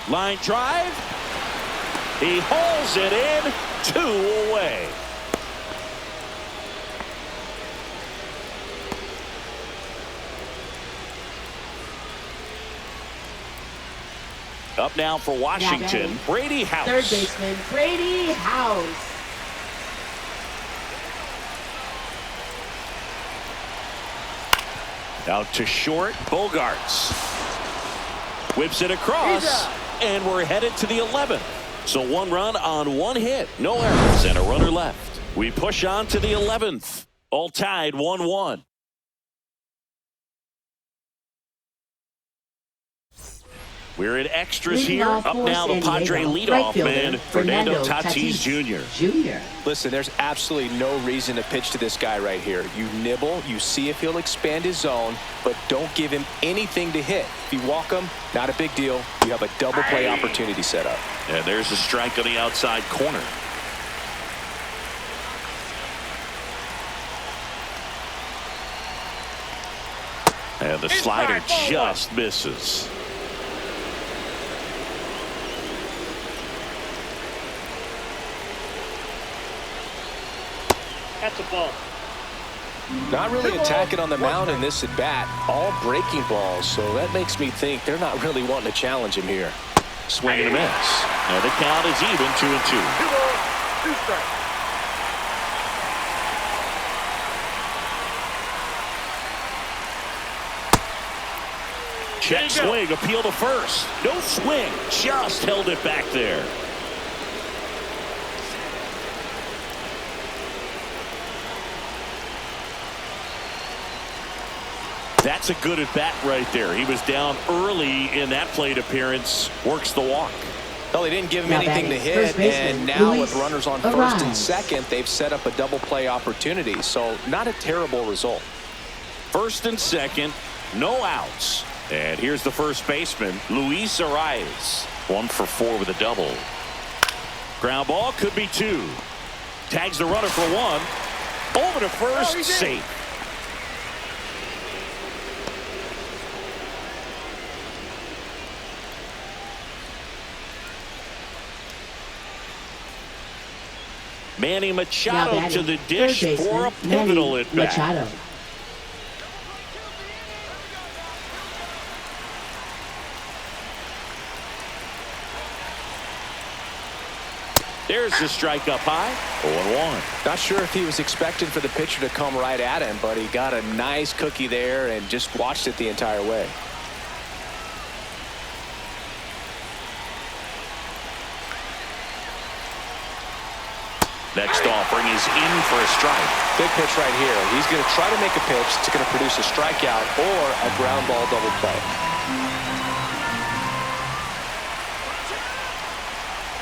Line drive. He hauls it in. 2 away. Up now for Washington, Brady House. Third baseman, Brady House. Out to short, Bogarts. Whips it across, and we're headed to the 11th. So 1 run on 1 hit, no errors, and a runner left. We push on to the 11th. All tied 1-1. We're in extras here. Up now, the Padre leadoff man, Fernando Tatis Jr. Listen, there's absolutely no reason to pitch to this guy right here. You nibble, you see if he'll expand his zone, but don't give him anything to hit. If you walk him, not a big deal. You have a double play opportunity set up. And there's a strike on the outside corner. And the slider just misses. That's a ball. Not really attacking on the mound in this at bat. All breaking balls, so that makes me think they're not really wanting to challenge him here. Swing and a miss. Now the count is even, 2-2. 2 balls, 2 strikes. Check swing, appeal to first. No swing, just held it back there. That's a good at bat right there. He was down early in that plate appearance. Works the walk. Well, they didn't give him anything to hit, and now with runners on first and second, they've set up a double play opportunity. So not a terrible result. First and second, no outs. And here's the first baseman, Luis Arias. 1 for 4 with a double. Ground ball, could be 2. Tags the runner for 1. Over to first, safe. Manny Machado to the dish for a pivotal at bat. There's the strike up high. 0-1. Not sure if he was expecting for the pitcher to come right at him, but he got a nice cookie there and just watched it the entire way. Next offering is in for a strike. Big pitch right here. He's going to try to make a pitch that's going to produce a strikeout or a ground ball double play.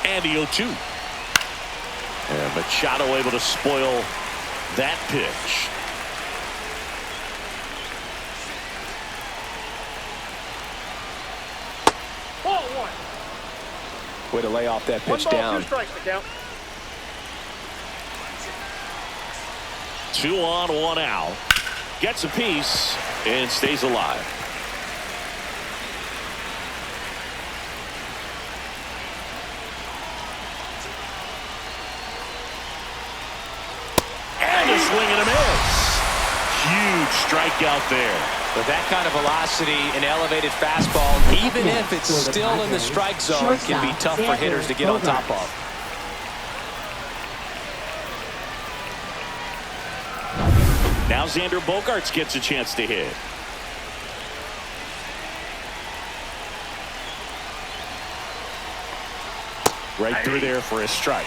And the 0-2. And Machado able to spoil that pitch. Ball 1. Way to lay off that pitch 1 ball, down. 2 strikes to count. 2 on, 1 out. Gets a piece and stays alive. And a swing and a miss. Huge strikeout there. With that kind of velocity, an elevated fastball, even if it's still in the strike zone, can be tough for hitters to get on top of. Now Xander Bogaerts gets a chance to hit. Right through there for a strike.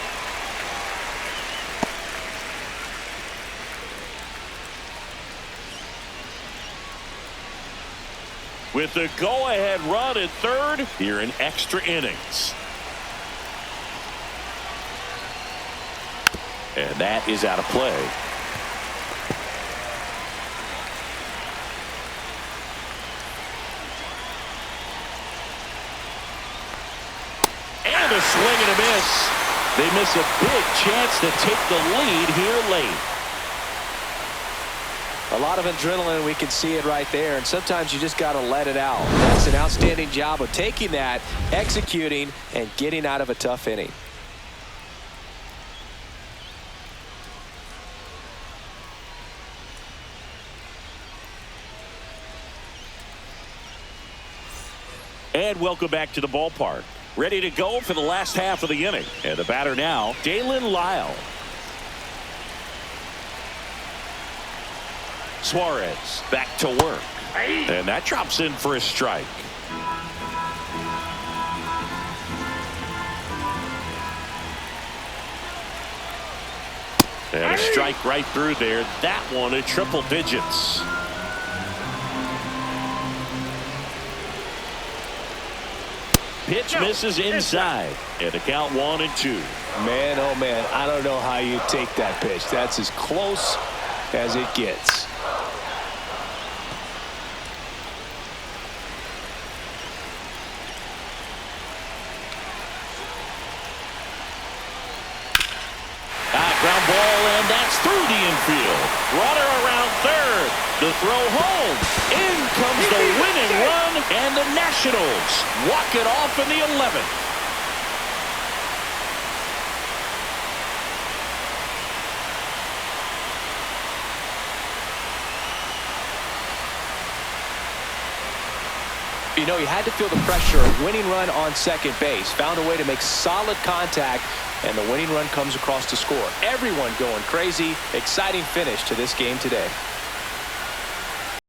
With the go-ahead run at third here in extra innings. And that is out of play. And a swing and a miss. They miss a big chance to take the lead here late. A lot of adrenaline, we can see it right there, and sometimes you just got to let it out. That's an outstanding job of taking that, executing, and getting out of a tough inning. And welcome back to the ballpark. Ready to go for the last half of the inning. And the batter now, Dalen Lyle. Suarez back to work. And that drops in for a strike. And a strike right through there. That one at triple digits. Pitch misses inside. And the count 1-2. Man, oh man, I don't know how you take that pitch. That's as close as it gets. Ground ball, and that's through the infield. Runner around third. The throw home. In comes the winning run, and the Nationals walk it off in the 11th. You know, he had to feel the pressure. Winning run on second base. Found a way to make solid contact, and the winning run comes across to score. Everyone going crazy. Exciting finish to this game today.